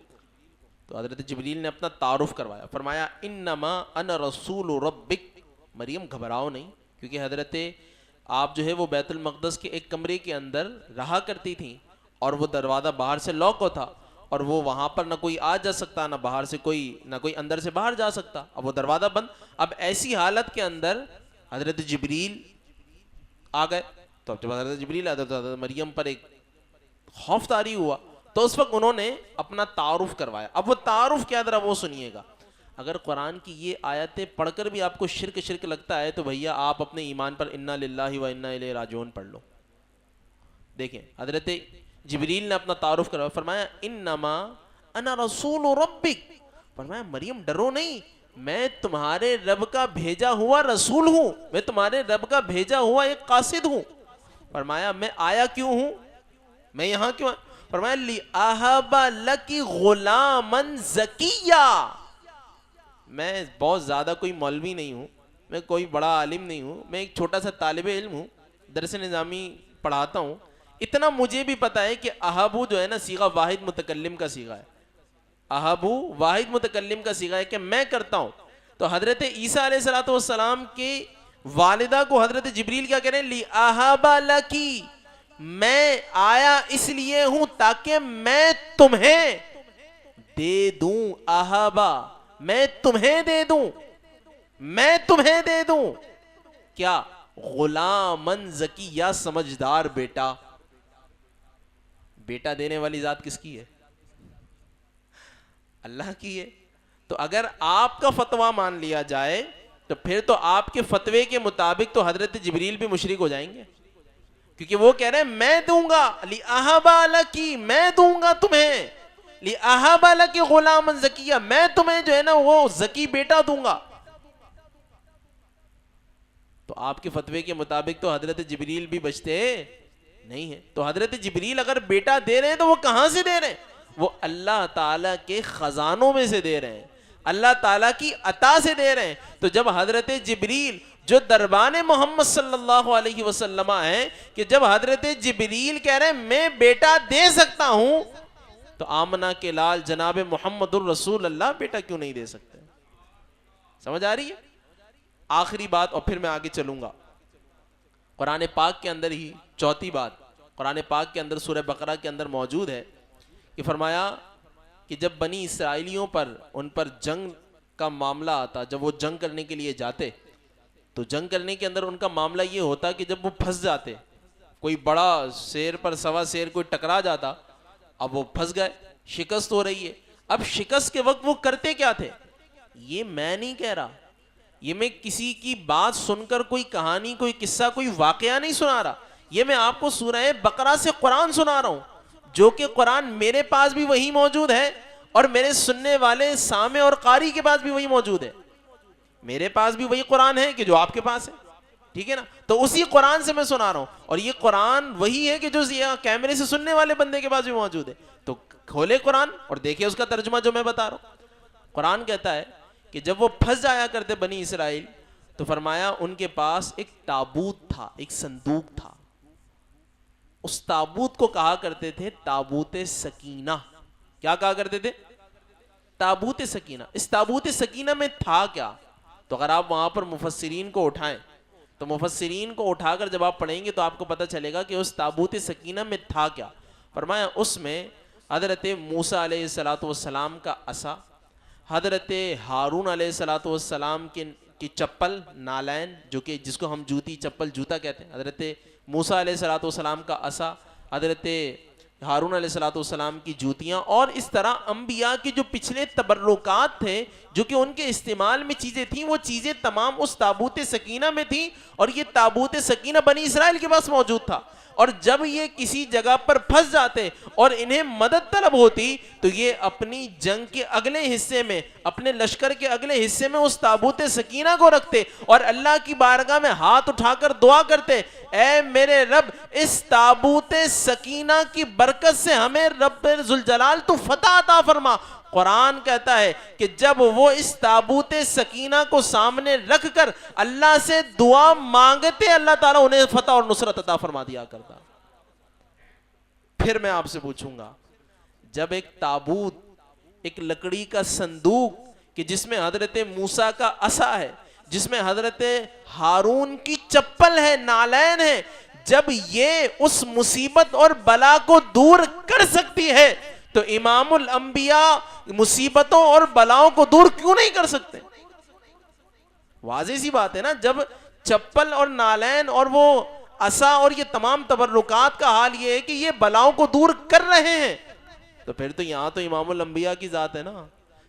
تو حضرت جبریل نے اپنا تعارف کروایا, فرمایا انما انا رسول ربک. مریم گھبراؤ نہیں, کیونکہ حضرت آپ جو ہے وہ بیت المقدس کے ایک کمرے کے اندر رہا کرتی تھیں, اور وہ دروازہ باہر سے لاک تھا, اور وہ وہاں پر نہ کوئی آ جا سکتا, نہ باہر سے کوئی, نہ کوئی اندر سے باہر جا سکتا. اب وہ دروازہ بند. اب ایسی حالت کے اندر حضرت جبریل آ گئے. تو اب جب حضرت جبریل آئے تو حضرت مریم پر ایک خوف طاری ہوا, تو اس وقت انہوں نے اپنا تعارف کروایا. اب وہ تعارف کیا, ذرا وہ سنیے گا. اگر قرآن کی یہ آیتیں پڑھ کر بھی آپ کو شرک شرک لگتا ہے تو بھیا آپ اپنے ایمان پر انا للہ و انا الیہ راجعون پڑھ لو. دیکھیں حضرت جبریل نے اپنا تعارف کروایا, فرمایا انما انا رسول ربک. فرمایا مریم ڈرو نہیں, میں تمہارے رب کا بھیجا ہوا رسول ہوں, میں تمہارے رب کا بھیجا ہوا ایک قاصد ہوں. فرمایا میں آیا کیوں ہوں, میں یہاں کیوں؟ فرمایا لِأَهَبَ لَكِ غُلَامًا زَكِيًّا. میں بہت زیادہ کوئی مولوی نہیں ہوں, میں کوئی بڑا عالم نہیں ہوں, میں ایک چھوٹا سا طالب علم ہوں, درس نظامی پڑھاتا ہوں. اتنا مجھے بھی پتا ہے کہ اہبو جو ہے نا صیغہ واحد متکلم کا صیغہ ہے, اہبو واحد متکلم کا صیغہ ہے کہ میں کرتا ہوں. تو حضرت عیسیٰ علیہ السلام کی والدہ کو حضرت جبریل کیا کہہ رہے ہیں, لِأَهَبَ لَكِ, میں آیا اس لیے ہوں تاکہ میں تمہیں دے دوں. اہبا, میں تمہیں دے دوں, میں تمہیں دے دوں کیا؟ غلامن زکیہ, سمجھدار بیٹا. بیٹا دینے والی ذات کس کی ہے؟ اللہ کی ہے. تو اگر آپ کا فتویٰ مان لیا جائے تو پھر تو آپ کے فتوے کے مطابق تو حضرت جبریل بھی مشرک ہو جائیں گے, کیونکہ وہ کہہ رہے ہیں میں دوں گا, لِأَهَبَ لَكِ, میں دوں گا تمہیں, لِأَهَبَ لَكِ غُلَامًا زَكِيًّا, میں تمہیں جو ہے نا وہ زکی بیٹا دوں گا. تو آپ کے فتوے کے مطابق تو حضرت جبریل بھی بچتے نہیں ہیں. تو حضرت جبریل اگر بیٹا دے رہے ہیں تو وہ کہاں سے دے رہے ہیں؟ وہ اللہ تعالیٰ کے خزانوں میں سے دے رہے ہیں, اللہ تعالیٰ کی عطا سے دے رہے ہیں. تو جب حضرت جبریل جو دربان محمد صلی اللہ علیہ وسلم ہیں, کہ جب حضرت جبریل کہہ رہے ہیں میں بیٹا دے سکتا ہوں, تو آمنہ کے لال جناب محمد الرسول اللہ بیٹا کیوں نہیں دے سکتے؟ سمجھ آ رہی ہے؟ آخری بات اور پھر میں آگے چلوں گا. قرآن پاک کے اندر ہی چوتھی بات, قرآن پاک کے اندر سورہ بقرہ کے اندر موجود ہے کہ فرمایا کہ جب بنی اسرائیلیوں پر ان پر جنگ کا معاملہ آتا, جب وہ جنگ کرنے کے لیے جاتے تو جنگ کرنے کے اندر ان کا معاملہ یہ ہوتا کہ جب وہ پھنس جاتے, کوئی بڑا شیر پر سوا شیر کوئی ٹکرا جاتا, اب وہ پھنس گئے, شکست ہو رہی ہے. اب شکست کے وقت وہ کرتے کیا تھے؟ یہ میں نہیں کہہ رہا, یہ میں کسی کی بات سن کر کوئی کہانی, کوئی قصہ, کوئی واقعہ نہیں سنا رہا, یہ میں آپ کو سورہ بقرہ سے قرآن سنا رہا ہوں, جو کہ قرآن میرے پاس بھی وہی موجود ہے اور میرے سننے والے سامع اور قاری کے پاس بھی وہی موجود ہے. میرے پاس بھی وہی قرآن ہے کہ جو آپ کے پاس ہے, ٹھیک ہے نا؟ تو اسی قرآن سے میں سنا رہا ہوں, اور یہ قرآن وہی ہے کہ جو کیمرے سے سننے والے بندے کے پاس بھی موجود ہے. تو کھولے قرآن اور دیکھیں اس کا ترجمہ جو میں بتا رہا ہوں. قرآن کہتا ہے کہ جب وہ پھنس جایا کرتے بنی اسرائیل, تو فرمایا ان کے پاس ایک تابوت تھا, ایک صندوق تھا. اس تابوت کو کہا کرتے تھے تابوت سکینہ. کیا کہا کرتے تھے؟ تابوت سکینہ. اس تابوت سکینہ میں تھا کیا؟ تو اگر آپ وہاں پر مفسرین کو اٹھائیں تو مفسرین کو اٹھا کر جب آپ پڑھیں گے تو آپ کو پتہ چلے گا کہ اس تابوت سکینہ میں تھا کیا. فرمایا اس میں حضرت موسیٰ علیہ السلام کا عصا, حضرت ہارون علیہ السلام کی چپل نالین، جو کہ جس کو ہم جوتی چپل جوتا کہتے ہیں، حضرت موسیٰ علیہ السلام کا عصا، حضرت ہارون علیہ السلام کی جوتیاں، اور اس طرح انبیاء کے جو پچھلے تبرکات تھے جو کہ ان کے استعمال میں چیزیں تھیں، وہ چیزیں تمام اس تابوت سکینہ میں تھیں، اور یہ تابوت سکینہ بنی اسرائیل کے پاس موجود تھا. اور جب یہ کسی جگہ پر پھنس جاتے اور انہیں مدد طلب ہوتی تو یہ اپنی جنگ کے اگلے حصے میں، اپنے لشکر کے اگلے حصے میں اس تابوت سکینہ کو رکھتے اور اللہ کی بارگاہ میں ہاتھ اٹھا کر دعا کرتے، اے میرے رب اس تابوت سکینہ کی برکت سے ہمیں رب ذوالجلال تو فتح عطا فرما. قرآن کہتا ہے کہ جب وہ اس تابوت سکینہ کو سامنے رکھ کر اللہ سے دعا مانگتے، اللہ تعالیٰ انہیں فتح اور نصرت عطا فرما دیا کرتا. پھر میں آپ سے پوچھوں گا، جب ایک تابوت، ایک لکڑی کا صندوق کہ جس میں حضرت موسیٰ کا عصا ہے، جس میں حضرت ہارون کی چپل ہے، نالین ہے، جب یہ اس مصیبت اور بلا کو دور کر سکتی ہے تو امام الانبیاء مصیبتوں اور بلاؤں کو دور کیوں نہیں کر سکتے؟ واضح سی بات ہے نا. جب چپل اور نالین اور وہ عصا اور یہ تمام تبرکات کا حال یہ ہے کہ یہ بلاؤں کو دور کر رہے ہیں، تو پھر تو یہاں تو امام الانبیاء کی ذات ہے نا.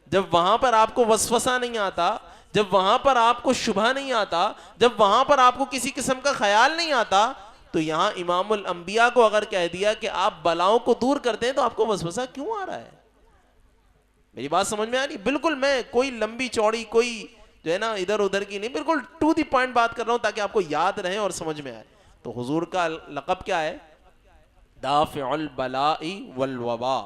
جب وہاں پر آپ کو وسوسہ نہیں آتا، جب وہاں پر آپ کو شبہ نہیں آتا، جب وہاں پر آپ کو کسی قسم کا خیال نہیں آتا، تو یہاں امام الانبیاء کو اگر کہہ دیا کہ آپ بلاؤں کو دور کرتے ہیں تو آپ کو وسوسہ کیوں آ رہا ہے؟ میری بات سمجھ میں آ رہی؟ بالکل میں کوئی لمبی چوڑی، کوئی جو ہے نا ادھر ادھر کی نہیں، بالکل ٹو دی پوائنٹ بات کر رہا ہوں تاکہ آپ کو یاد رہے اور سمجھ میں آئے. تو حضور کا لقب کیا ہے؟ دافع البلاء والوباء.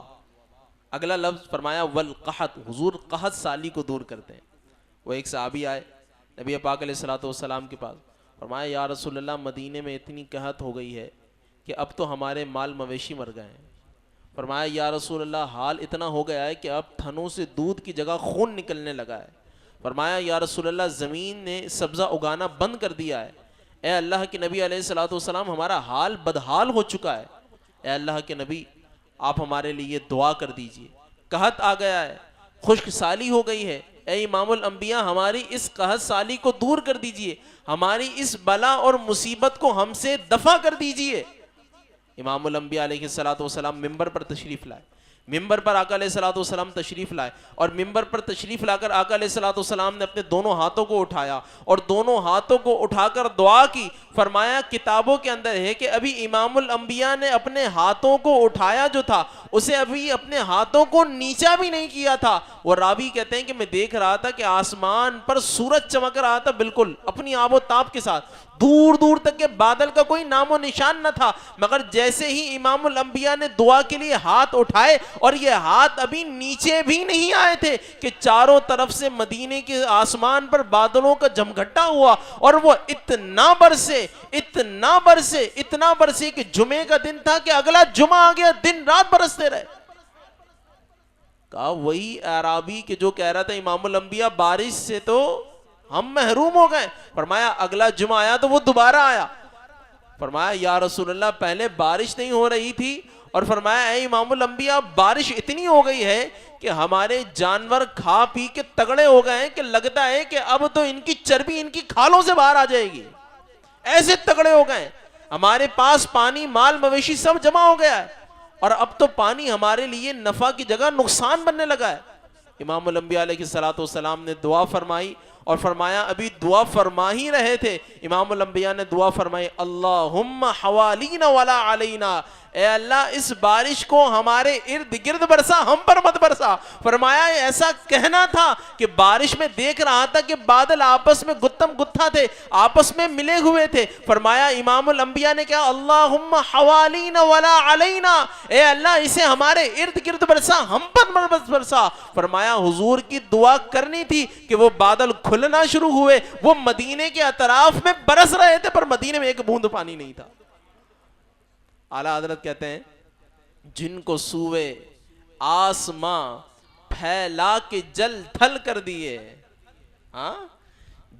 اگلا لفظ فرمایا والقحط، حضور قحط سالی کو دور کرتے ہیں. وہ ایک صحابی آئے نبی پاک علیہ السلام کے پاس، فرمایا یا رسول اللہ مدینے میں اتنی قحط ہو گئی ہے کہ اب تو ہمارے مال مویشی مر گئے ہیں. فرمایا یا رسول اللہ حال اتنا ہو گیا ہے کہ اب تھنوں سے دودھ کی جگہ خون نکلنے لگا ہے. فرمایا یا رسول اللہ زمین نے سبزہ اگانا بند کر دیا ہے. اے اللہ کے نبی علیہ السلام ہمارا حال بدحال ہو چکا ہے. اے اللہ کے نبی آپ ہمارے لیے دعا کر دیجئے، قحط آ گیا ہے، خشک سالی ہو گئی ہے. اے امام الانبیاء ہماری اس قحط سالی کو دور کر دیجئے، ہماری اس بلا اور مصیبت کو ہم سے دفع کر دیجئے. امام الانبیاء علیہ السلام ممبر پر تشریف لائے، ممبر پر آقا علیہ السلام تشریف لائے، اور ممبر پر تشریف لا کر آقا علیہ السلام نے اپنے دونوں ہاتھوں کو اٹھایا اور دونوں ہاتھوں کو اٹھا کر دعا کی. فرمایا کتابوں کے اندر ہے کہ ابھی امام الانبیاء نے اپنے ہاتھوں کو اٹھایا جو تھا اسے ابھی اپنے ہاتھوں کو نیچا بھی نہیں کیا تھا. وہ راوی کہتے ہیں کہ میں دیکھ رہا تھا کہ آسمان پر سورج چمک رہا تھا بالکل اپنی آب و تاب کے ساتھ، دور دور تک کے بادل کا کوئی نام و نشان نہ تھا، مگر جیسے ہی امام الانبیاء نے دعا کے لیے ہاتھ اٹھائے اور یہ ہاتھ ابھی نیچے بھی نہیں آئے تھے کہ چاروں طرف سے مدینے کے آسمان پر بادلوں کا جمگھٹا ہوا اور وہ اتنا برسے کہ جمعے کا دن تھا کہ اگلا جمعہ آ گیا، دن رات برستے رہے. کہا وہی اعرابی کہ جو کہہ رہا تھا امام الانبیاء بارش سے تو ہم محروم ہو گئے. فرمایا اگلا جمعہ آیا تو وہ دوبارہ آیا. فرمایا یا رسول اللہ پہلے بارش نہیں ہو رہی تھی، اور فرمایا اے امام الانبیاء بارش اتنی ہو گئی ہے کہ ہمارے جانور کھا پی کے تگڑے ہو گئے ہیں کہ لگتا ہے کہ اب تو ان کی چربی ان کی کھالوں سے باہر آ جائے گی، ایسے تگڑے ہو گئے. ہمارے پاس پانی مال مویشی سب جمع ہو گیا ہے اور اب تو پانی ہمارے لیے نفع کی جگہ نقصان بننے لگا ہے. امام الانبیاء علیہ السلام نے دعا فرمائی اور فرمایا ابھی دعا فرما ہی رہے تھے، امام الانبیاء نے دعا فرمائی اللہم حوالینا ولا علینا، اے اللہ اس بارش کو ہمارے ارد گرد برسا، ہم پر مت برسا. فرمایا ایسا کہنا تھا کہ بارش میں دیکھ رہا تھا کہ بادل آپس میں گتم گتھا تھے، آپس میں ملے ہوئے تھے. فرمایا امام الانبیاء نے کہا اللہم حوالینا ولا علینا، اے اللہ اسے ہمارے ارد گرد برسا، ہم پر مت برسا. فرمایا حضور کی دعا کرنی تھی کہ وہ بادل کھلنا شروع ہوئے، وہ مدینے کے اطراف میں برس رہے تھے پر مدینے میں ایک بوند پانی نہیں تھا. اعلیٰ حضرت کہتے ہیں جن کو سوئے آسماں پھیلا کے جل تھل کر دیے، ہاں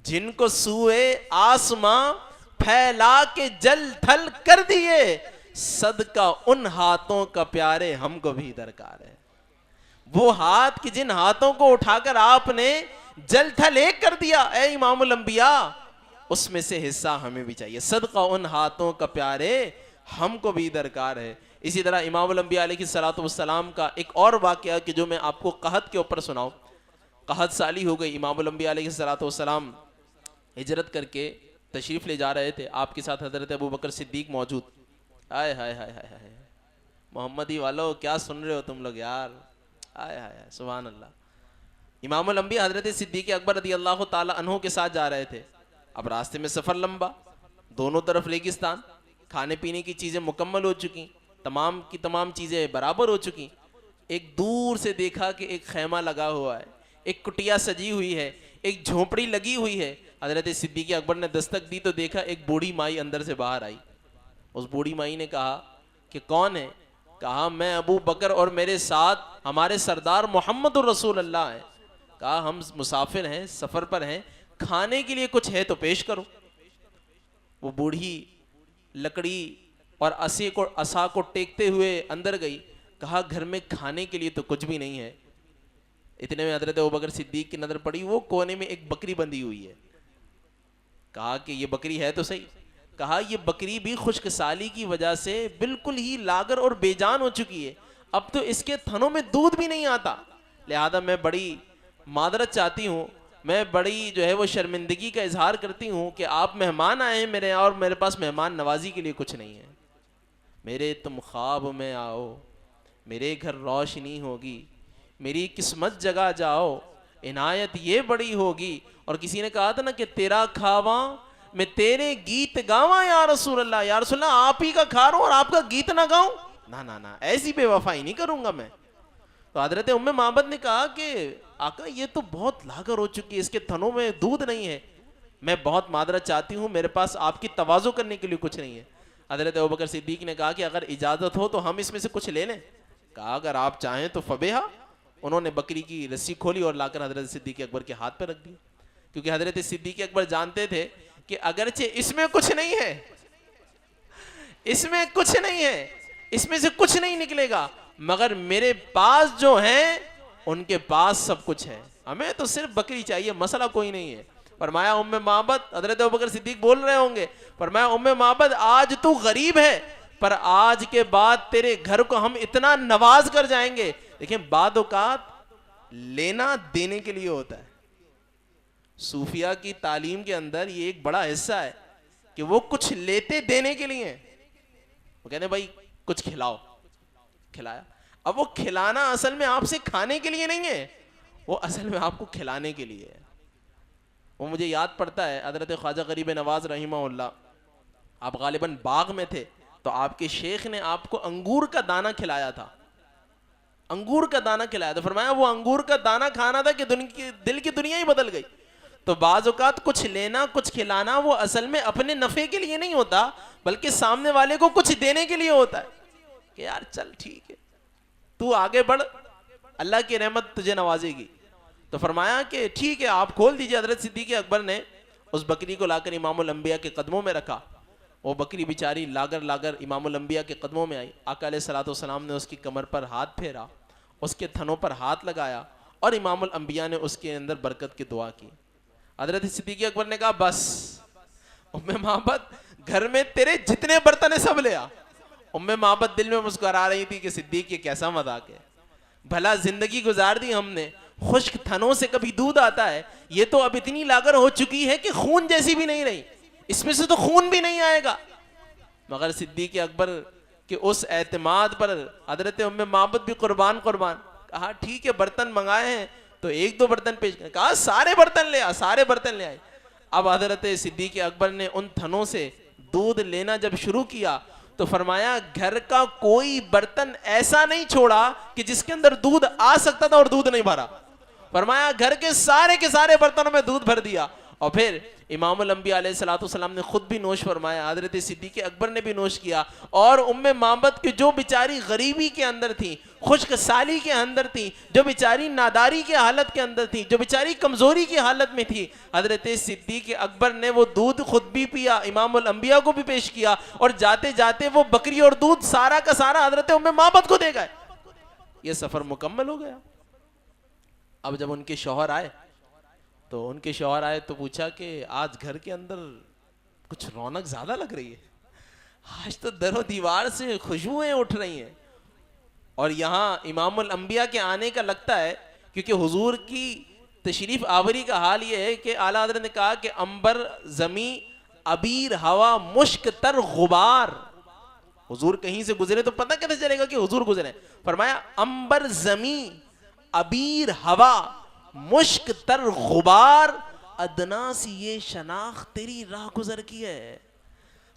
جن کو سوئے آسماں پھیلا کے جل تھل کر دیے، صدقہ ان ہاتھوں کا پیارے ہم کو بھی درکار ہے. وہ ہاتھ کہ جن ہاتھوں کو اٹھا کر آپ نے جل تھل ایک کر دیا. اے امام الانبیاء اس میں سے حصہ ہمیں بھی چاہیے, صدقہ ان ہاتھوں کا پیارے ہم کو بھی درکار ہے. اسی طرح امام الانبیاء علیہ الصلوۃ والسلام کا ایک اور واقعہ کہ جو میں آپ کو قحط کے اوپر سناؤں. قحط سالی ہو گئی, امام الانبیاء علیہ الصلوۃ والسلام ہجرت کر کے تشریف لے جا رہے تھے, آپ کے ساتھ حضرت ابو بکر صدیق موجود. آئے ہائے ہائے ہائے ہائے, محمدی والو کیا سن رہے ہو تم لوگ یار, آئے ہائے ہائے سبحان اللہ. امام الانبیاء حضرت صدیق اکبر رضی اللہ تعالی عنہ کے ساتھ جا رہے تھے. اب راستے میں سفر لمبا, دونوں طرف ریگستان, کھانے پینے کی چیزیں مکمل ہو چکی, تمام کی تمام چیزیں برابر ہو چکی. ایک دور سے دیکھا کہ ایک خیمہ لگا ہوا ہے, ایک کٹیا سجی ہوئی ہے, ایک جھونپڑی لگی ہوئی ہے. حضرت صدیق اکبر نے دستک دی تو دیکھا ایک بوڑھی مائی اندر سے باہر آئی. اس بوڑھی مائی نے کہا کہ کون ہے؟ کہا میں ابو بکر اور میرے ساتھ ہمارے سردار محمد الرسول اللہ ہیں. کہا ہم مسافر ہیں, سفر پر ہیں, کھانے کے لیے کچھ ہے تو پیش کرو. وہ بوڑھی لکڑی اور عصا کو ٹیکتے ہوئے اندر گئی. کہا گھر میں کھانے کے لیے تو کچھ بھی نہیں ہے. اتنے میں حضرت ابوبکر صدیق کی نظر پڑی, وہ کونے میں ایک بکری بندھی ہوئی ہے. کہا کہ یہ بکری ہے تو صحیح. کہا یہ بکری بھی خشک سالی کی وجہ سے بالکل ہی لاغر اور بے جان ہو چکی ہے, اب تو اس کے تھنوں میں دودھ بھی نہیں آتا, لہذا میں بڑی معذرت چاہتی ہوں, میں بڑی جو ہے وہ شرمندگی کا اظہار کرتی ہوں کہ آپ مہمان آئے ہیں میرے یہاں اور میرے پاس مہمان نوازی کے لیے کچھ نہیں ہے. میرے تم خواب میں آؤ, میرے گھر روشنی ہوگی, میری قسمت جگا جاؤ, عنایت یہ بڑی ہوگی. اور کسی نے کہا تھا نا کہ تیرا کھاواں میں تیرے گیت گاواں یا رسول اللہ, یا رسول اللہ آپ ہی کا کھا رہا ہوں اور آپ کا گیت نہ گاؤں, نہ ایسی بے وفائی نہیں کروں گا میں. تو حضرت ام معبد نے کہا کہ آقا یہ تو بہت لاغر ہو چکی ہے, اس کے تھنوں میں دودھ نہیں ہے, میں بہت معذرت چاہتی ہوں, میرے پاس آپ کی تواضع کرنے کے لیے کچھ نہیں ہے. حضرت ابوبکر صدیق نے کہا کہ اگر اجازت ہو تو ہم اس میں سے کچھ لے لیں. کہا اگر آپ چاہیں تو فبیہا. انہوں نے بکری کی رسی کھولی اور لا کر حضرت صدیق اکبر کے ہاتھ پہ رکھ دی, کیونکہ حضرت صدیق اکبر جانتے تھے کہ اگرچہ اس میں کچھ نہیں ہے, اس میں کچھ نہیں ہے, اس میں سے کچھ نہیں نکلے گا, مگر میرے پاس جو ہیں ان کے پاس سب کچھ ہے, ہمیں تو صرف بکری چاہیے, مسئلہ کوئی نہیں ہے. فرمایا ام معبد, حضرت ابوبکر صدیق بول رہے ہوں گے, فرمایا ام معبد آج تو غریب ہے, پر آج کے بعد تیرے گھر کو ہم اتنا نواز کر جائیں گے. دیکھیں بعد اوقات لینا دینے کے لیے ہوتا ہے. صوفیہ کی تعلیم کے اندر یہ ایک بڑا حصہ ہے کہ وہ کچھ لیتے دینے کے لیے ہیں. وہ کہتے ہیں بھائی کچھ کھلاؤ, کھلایا. اب وہ کھلانا اصل میں آپ سے کھانے کے لیے نہیں ہے, وہ اصل میں آپ کو کھلانے کے لیے ہے. وہ مجھے یاد پڑتا ہے حضرت خواجہ غریب نواز رحمہ اللہ, آپ غالباً باغ میں تھے تو آپ کے شیخ نے آپ کو انگور کا دانہ کھلایا تھا, انگور کا دانہ کھلایا تھا. فرمایا وہ انگور کا دانہ کھانا تھا کہ دل کی دنیا ہی بدل گئی. تو بعض اوقات کچھ لینا کچھ کھلانا وہ اصل میں اپنے نفع کے لیے نہیں ہوتا, بلکہ سامنے والے کو کچھ دینے کے لیے ہوتا ہے کہ یار چل ٹھیک ہے تو آگے بڑھ, اللہ کی رحمت تجھے نوازے گی. تو فرمایا کہ ٹھیک ہے آپ کھول دیجئے. حضرت صدیق اکبر نے اس بکری کو لا کر امام الانبیاء کے قدموں میں رکھا. وہ بکری بیچاری لاگر امام الانبیاء کے قدموں میں آئی. آقا علیہ الصلوۃ والسلام نے اس کی کمر پر ہاتھ پھیرا, اس کے تھنوں پر ہاتھ لگایا اور امام الانبیاء نے اس کے اندر برکت کی دعا کی. حضرت صدیق اکبر نے کہا بس ام معبد گھر میں تیرے جتنے برتن ہیں سب لے آ. ام معبد دل میں مسکرا رہی تھی کہ صدیق یہ کیسا مذاق ہے, بھلا زندگی گزار دی ہم نے, خشک تھنوں سے کبھی دودھ آتا ہے, یہ تو اب اتنی لاغر ہو چکی ہے کہ خون جیسی بھی نہیں رہی, اس میں سے تو خون بھی نہیں آئے گا. مگر صدیق اکبر کے اس اعتماد پر حضرت ام معبد بھی قربان. کہا ٹھیک ہے برتن منگائے ہیں تو ایک دو برتن پیش کر, کہا سارے برتن لے آ, سارے برتن لے آئے. اب حضرت صدیق اکبر نے ان تھنوں سے دودھ لینا جب شروع کیا تو فرمایا گھر کا کوئی برتن ایسا نہیں چھوڑا کہ جس کے اندر دودھ آ سکتا تھا اور دودھ نہیں بھرا. فرمایا گھر کے سارے برتنوں میں دودھ بھر دیا. اور پھر امام الانبیاء علیہ الصلوۃ والسلام نے خود بھی نوش فرمایا, حضرت صدیق اکبر نے بھی نوش کیا, اور ام معبد کی جو بیچاری غریبی کے اندر تھی, خشک سالی کے اندر تھی, جو بیچاری ناداری کے حالت کے اندر تھی, جو بیچاری کمزوری کی حالت میں تھی, حضرت صدیق اکبر نے وہ دودھ خود بھی پیا, امام الانبیاء کو بھی پیش کیا, اور جاتے جاتے وہ بکری اور دودھ سارا کا سارا حضرت ام معبد کو دے گئے. یہ سفر مکمل ہو گیا. اب جب ان کے شوہر آئے تو ان کے شوہر آئے تو پوچھا کہ آج گھر کے اندر کچھ رونق زیادہ لگ رہی ہے, آج تو در و دیوار سے خوشبوئیں اٹھ رہی ہیں. اور یہاں امام الانبیاء کے آنے کا لگتا ہے, کیونکہ حضور کی تشریف آوری کا حال یہ ہے کہ اعلیٰ حضرت نے کہا کہ انبر زمیں ابیر ہوا مشک تر غبار. حضور کہیں سے گزرے تو پتہ کیسے چلے گا کہ حضور گزرے؟ فرمایا انبر زمیں ابیر ہوا مشک تر غبار, ادنا سی یہ شناخت تیری راہ گزر کی ہے.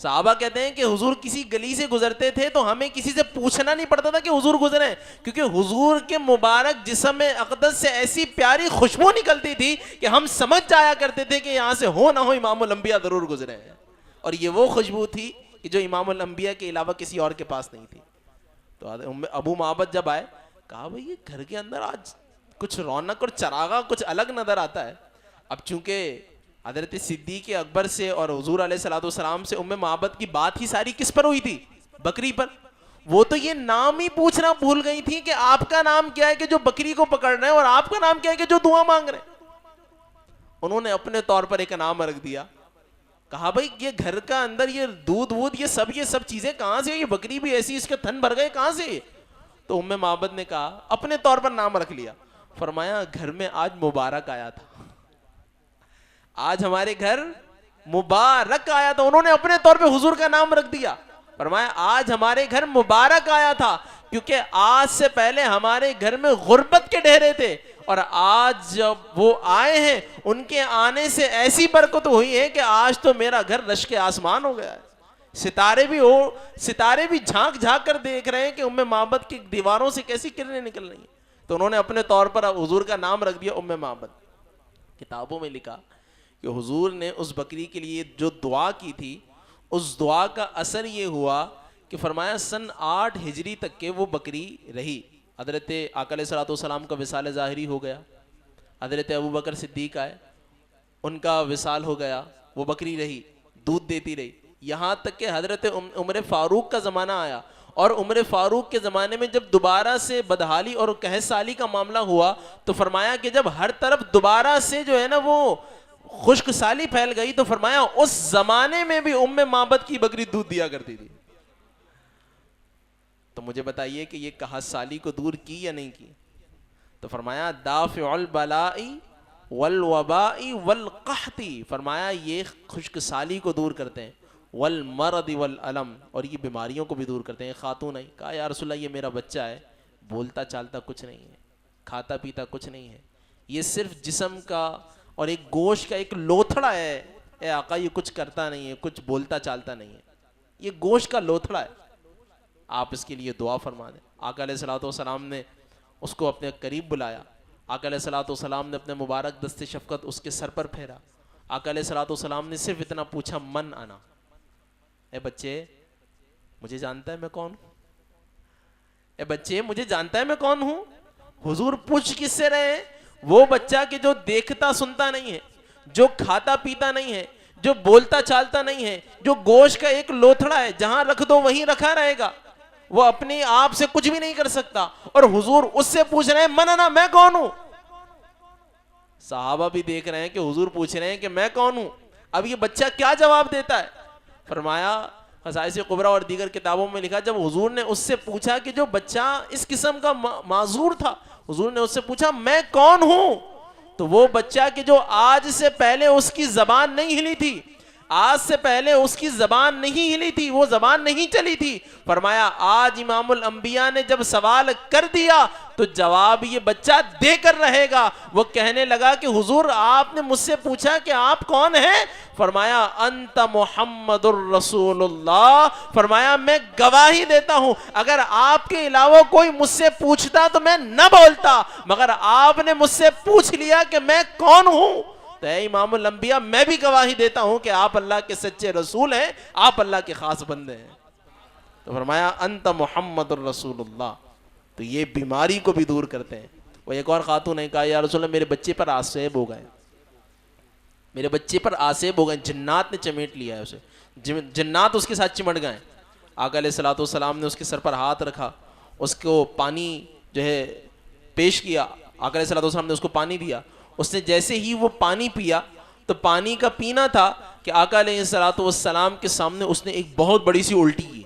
صحابہ کہتے ہیں کہ حضور کسی گلی سے گزرتے تھے تو ہمیں کسی سے پوچھنا نہیں پڑتا تھا کہ حضور گزرے, کیونکہ حضور کے مبارک جسم اقدس سے ایسی پیاری خوشبو نکلتی تھی کہ ہم سمجھ جایا کرتے تھے کہ یہاں سے ہو نہ ہو امام الانبیاء ضرور گزرے ہیں. اور یہ وہ خوشبو تھی کہ جو امام الانبیاء کے علاوہ کسی اور کے پاس نہیں تھی. تو ابو معبد جب آئے, کہا بھئی یہ گھر کے اندر آج کچھ رونق اور چراغا کچھ الگ نظر آتا ہے. اب چونکہ حضرت صدیق اکبر سے اور حضور علیہ الصلوۃ والسلام سے معبد کی بات ہی ساری کس پر ہوئی تھی؟ بکری پر. وہ تو یہ نام ہی پوچھنا بھول گئی تھی کہ آپ کا نام کیا ہے کہ جو بکری کو پکڑ رہے ہیں, اور آپ کا نام کیا ہے کہ جو دعا مانگ رہے ہیں. انہوں نے اپنے طور پر ایک نام رکھ دیا, کہا بھئی یہ گھر کا اندر یہ دودھ وودھ یہ سب چیزیں کہاں سے, یہ بکری بھی ایسی اس کے تھن بھر گئے کہاں سے؟ تو معبد نے کہا, اپنے طور پر نام رکھ لیا, فرمایا گھر میں آج مبارک آیا تھا, آج ہمارے گھر مبارک آیا تھا. انہوں نے اپنے طور پہ حضور کا نام رکھ دیا, فرمایا آج ہمارے گھر مبارک آیا تھا, کیونکہ آج سے پہلے ہمارے گھر میں غربت کے ڈھیرے تھے, اور آج جب وہ آئے ہیں ان کے آنے سے ایسی برکت ہوئی ہے کہ آج تو میرا گھر رشک آسمان ہو گیا ہے. ستارے بھی جھانک جھانک کر دیکھ رہے ہیں کہ معبد کی دیواروں سے کیسی کرنیں نکل رہی ہیں. تو انہوں نے اپنے طور پر حضور کا نام رکھ دیا معبد. کتابوں میں لکھا کہ حضور نے اس بکری کے لیے جو دعا کی تھی, اس دعا کا اثر یہ ہوا کہ فرمایا سن 8 ہجری تک کے وہ بکری رہی. حضرت آقا علیہ الصلوۃ والسلام کا وصال ظاہری ہو گیا, حضرت ابوبکر صدیق آئے, ان کا وصال ہو گیا, وہ بکری رہی, دودھ دیتی رہی, یہاں تک کہ حضرت عمر فاروق کا زمانہ آیا. اور عمر فاروق کے زمانے میں جب دوبارہ سے بدحالی اور قحط سالی کا معاملہ ہوا تو فرمایا کہ جب ہر طرف دوبارہ سے جو ہے نا وہ خشک سالی پھیل گئی تو فرمایا اس زمانے میں بھی معبد کی بکری دودھ دیا کرتی تھی. تو مجھے بتائیے کہ یہ قحط سالی کو دور کی یا نہیں کی؟ تو فرمایا دافع البلاء والوباء والقحط, فرمایا یہ خشک سالی کو دور کرتے ہیں, والمرض والالم, اور یہ بیماریوں کو بھی دور کرتے ہیں. خاتون آئی, کہا یا رسول اللہ یہ میرا بچہ ہے, بولتا چالتا کچھ نہیں ہے, کھاتا پیتا کچھ نہیں ہے, یہ صرف جسم کا اور ایک گوشت کا ایک لوتھڑا ہے. اے آقا یہ کچھ کرتا نہیں ہے, کچھ بولتا چالتا نہیں ہے, یہ گوشت کا لوتھڑا ہے, آپ اس کے لیے دعا فرما دیں. آقا علیہ الصلوۃ والسلام نے اس کو اپنے قریب بلایا. آقا علیہ الصلوۃ والسلام نے اپنے مبارک دست شفقت اس کے سر پر پھیرا. آقا علیہ الصلوۃ والسلام نے صرف اتنا پوچھا, من انا, اے بچے مجھے جانتا ہے میں کون ہوں؟ اے بچے مجھے جانتا ہے میں کون ہوں؟ حضور پوچھ کس سے رہے ہیں؟ وہ بچہ کہ جو دیکھتا سنتا نہیں ہے, جو کھاتا پیتا نہیں ہے, جو بولتا چالتا نہیں ہے, جو گوشت کا ایک لوتھڑا ہے, جہاں رکھ دو وہیں رکھا رہے گا, وہ اپنے آپ سے کچھ بھی نہیں کر سکتا. اور حضور اس سے پوچھ رہے ہیں من انا, میں کون ہوں؟ صحابہ بھی دیکھ رہے ہیں کہ حضور پوچھ رہے ہیں کہ میں کون ہوں, اب یہ بچہ کیا جواب دیتا ہے. فرمایا خصائص کبریٰ اور دیگر کتابوں میں لکھا جب حضور نے اس سے پوچھا کہ جو بچہ اس قسم کا معذور تھا, حضور نے اس سے پوچھا میں کون ہوں, تو وہ بچہ کہ جو آج سے پہلے اس کی زبان نہیں ہلی تھی, آج سے پہلے اس کی زبان نہیں ہلی تھی, وہ زبان نہیں چلی تھی, فرمایا آج امام الانبیاء نے جب سوال کر دیا تو جواب یہ بچہ دے کر رہے گا. وہ کہنے لگا کہ حضور آپ نے مجھ سے پوچھا کہ آپ کون ہیں؟ فرمایا انت محمد الرسول اللہ, فرمایا میں گواہی دیتا ہوں اگر آپ کے علاوہ کوئی مجھ سے پوچھتا تو میں نہ بولتا, مگر آپ نے مجھ سے پوچھ لیا کہ میں کون ہوں, تو اے امام الانبیاء میں بھی گواہی دیتا ہوں کہ آپ اللہ کے سچے رسول ہیں, آپ اللہ کے خاص بندے ہیں. تو فرمایا انت محمد الرسول اللہ. تو یہ بیماری کو بھی دور کرتے ہیں. وہ ایک اور خاتون نے کہا یا رسول اللہ میرے بچے پر آسیب ہو گئے, میرے بچے پر آسیب ہو گئے, جنات نے چمیٹ لیا ہے اسے, جنات اس کے ساتھ چمٹ گئے. آقا علیہ الصلوۃ والسلام نے اس کے سر پر ہاتھ رکھا, اس کو پانی جو ہے پیش کیا, آقا علیہ الصلوۃ والسلام نے اس کو پانی دیا, اس نے جیسے ہی وہ پانی پیا تو پانی کا پینا تھا کہ آقا علیہ الصلوۃ والسلام کے سامنے اس نے ایک بہت بڑی سی الٹی کی،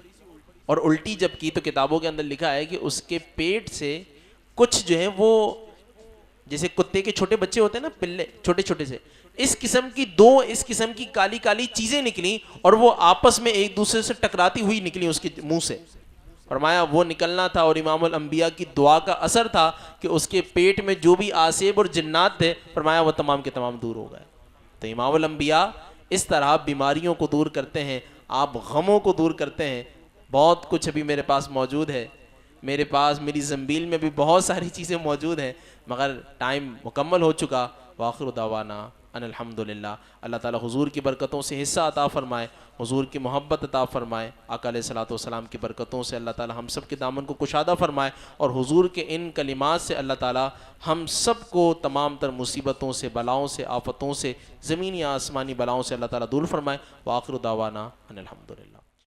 اور الٹی جب کی تو کتابوں کے اندر لکھا ہے کہ اس کے پیٹ سے کچھ جو ہے وہ جیسے کتے کے چھوٹے بچے ہوتے ہیں نا، پلے چھوٹے چھوٹے سے، اس قسم کی کالی کالی چیزیں نکلیں اور وہ آپس میں ایک دوسرے سے ٹکراتی ہوئی نکلی اس کے منہ سے. فرمایا وہ نکلنا تھا اور امام الانبیاء کی دعا کا اثر تھا کہ اس کے پیٹ میں جو بھی آسیب اور جنات تھے فرمایا وہ تمام کے تمام دور ہو گئے. تو امام الانبیاء اس طرح بیماریوں کو دور کرتے ہیں، آپ غموں کو دور کرتے ہیں. بہت کچھ ابھی میرے پاس موجود ہے، میرے پاس میری زنبیل میں بھی بہت ساری چیزیں موجود ہیں، مگر ٹائم مکمل ہو چکا. وآخر دعوانا ان الحمدللہ. اللہ تعالیٰ حضور کی برکتوں سے حصہ عطا فرمائے، حضور کی محبت عطا فرمائے. آقا علیہ الصلوۃ والسلام کی برکتوں سے اللہ تعالیٰ ہم سب کے دامن کو کشادہ فرمائے، اور حضور کے ان کلمات سے اللہ تعالیٰ ہم سب کو تمام تر مصیبتوں سے، بلاؤں سے، آفتوں سے، زمینی آسمانی بلاؤں سے اللہ تعالیٰ دور فرمائے. وآخر دعوانا ان الحمدللہ.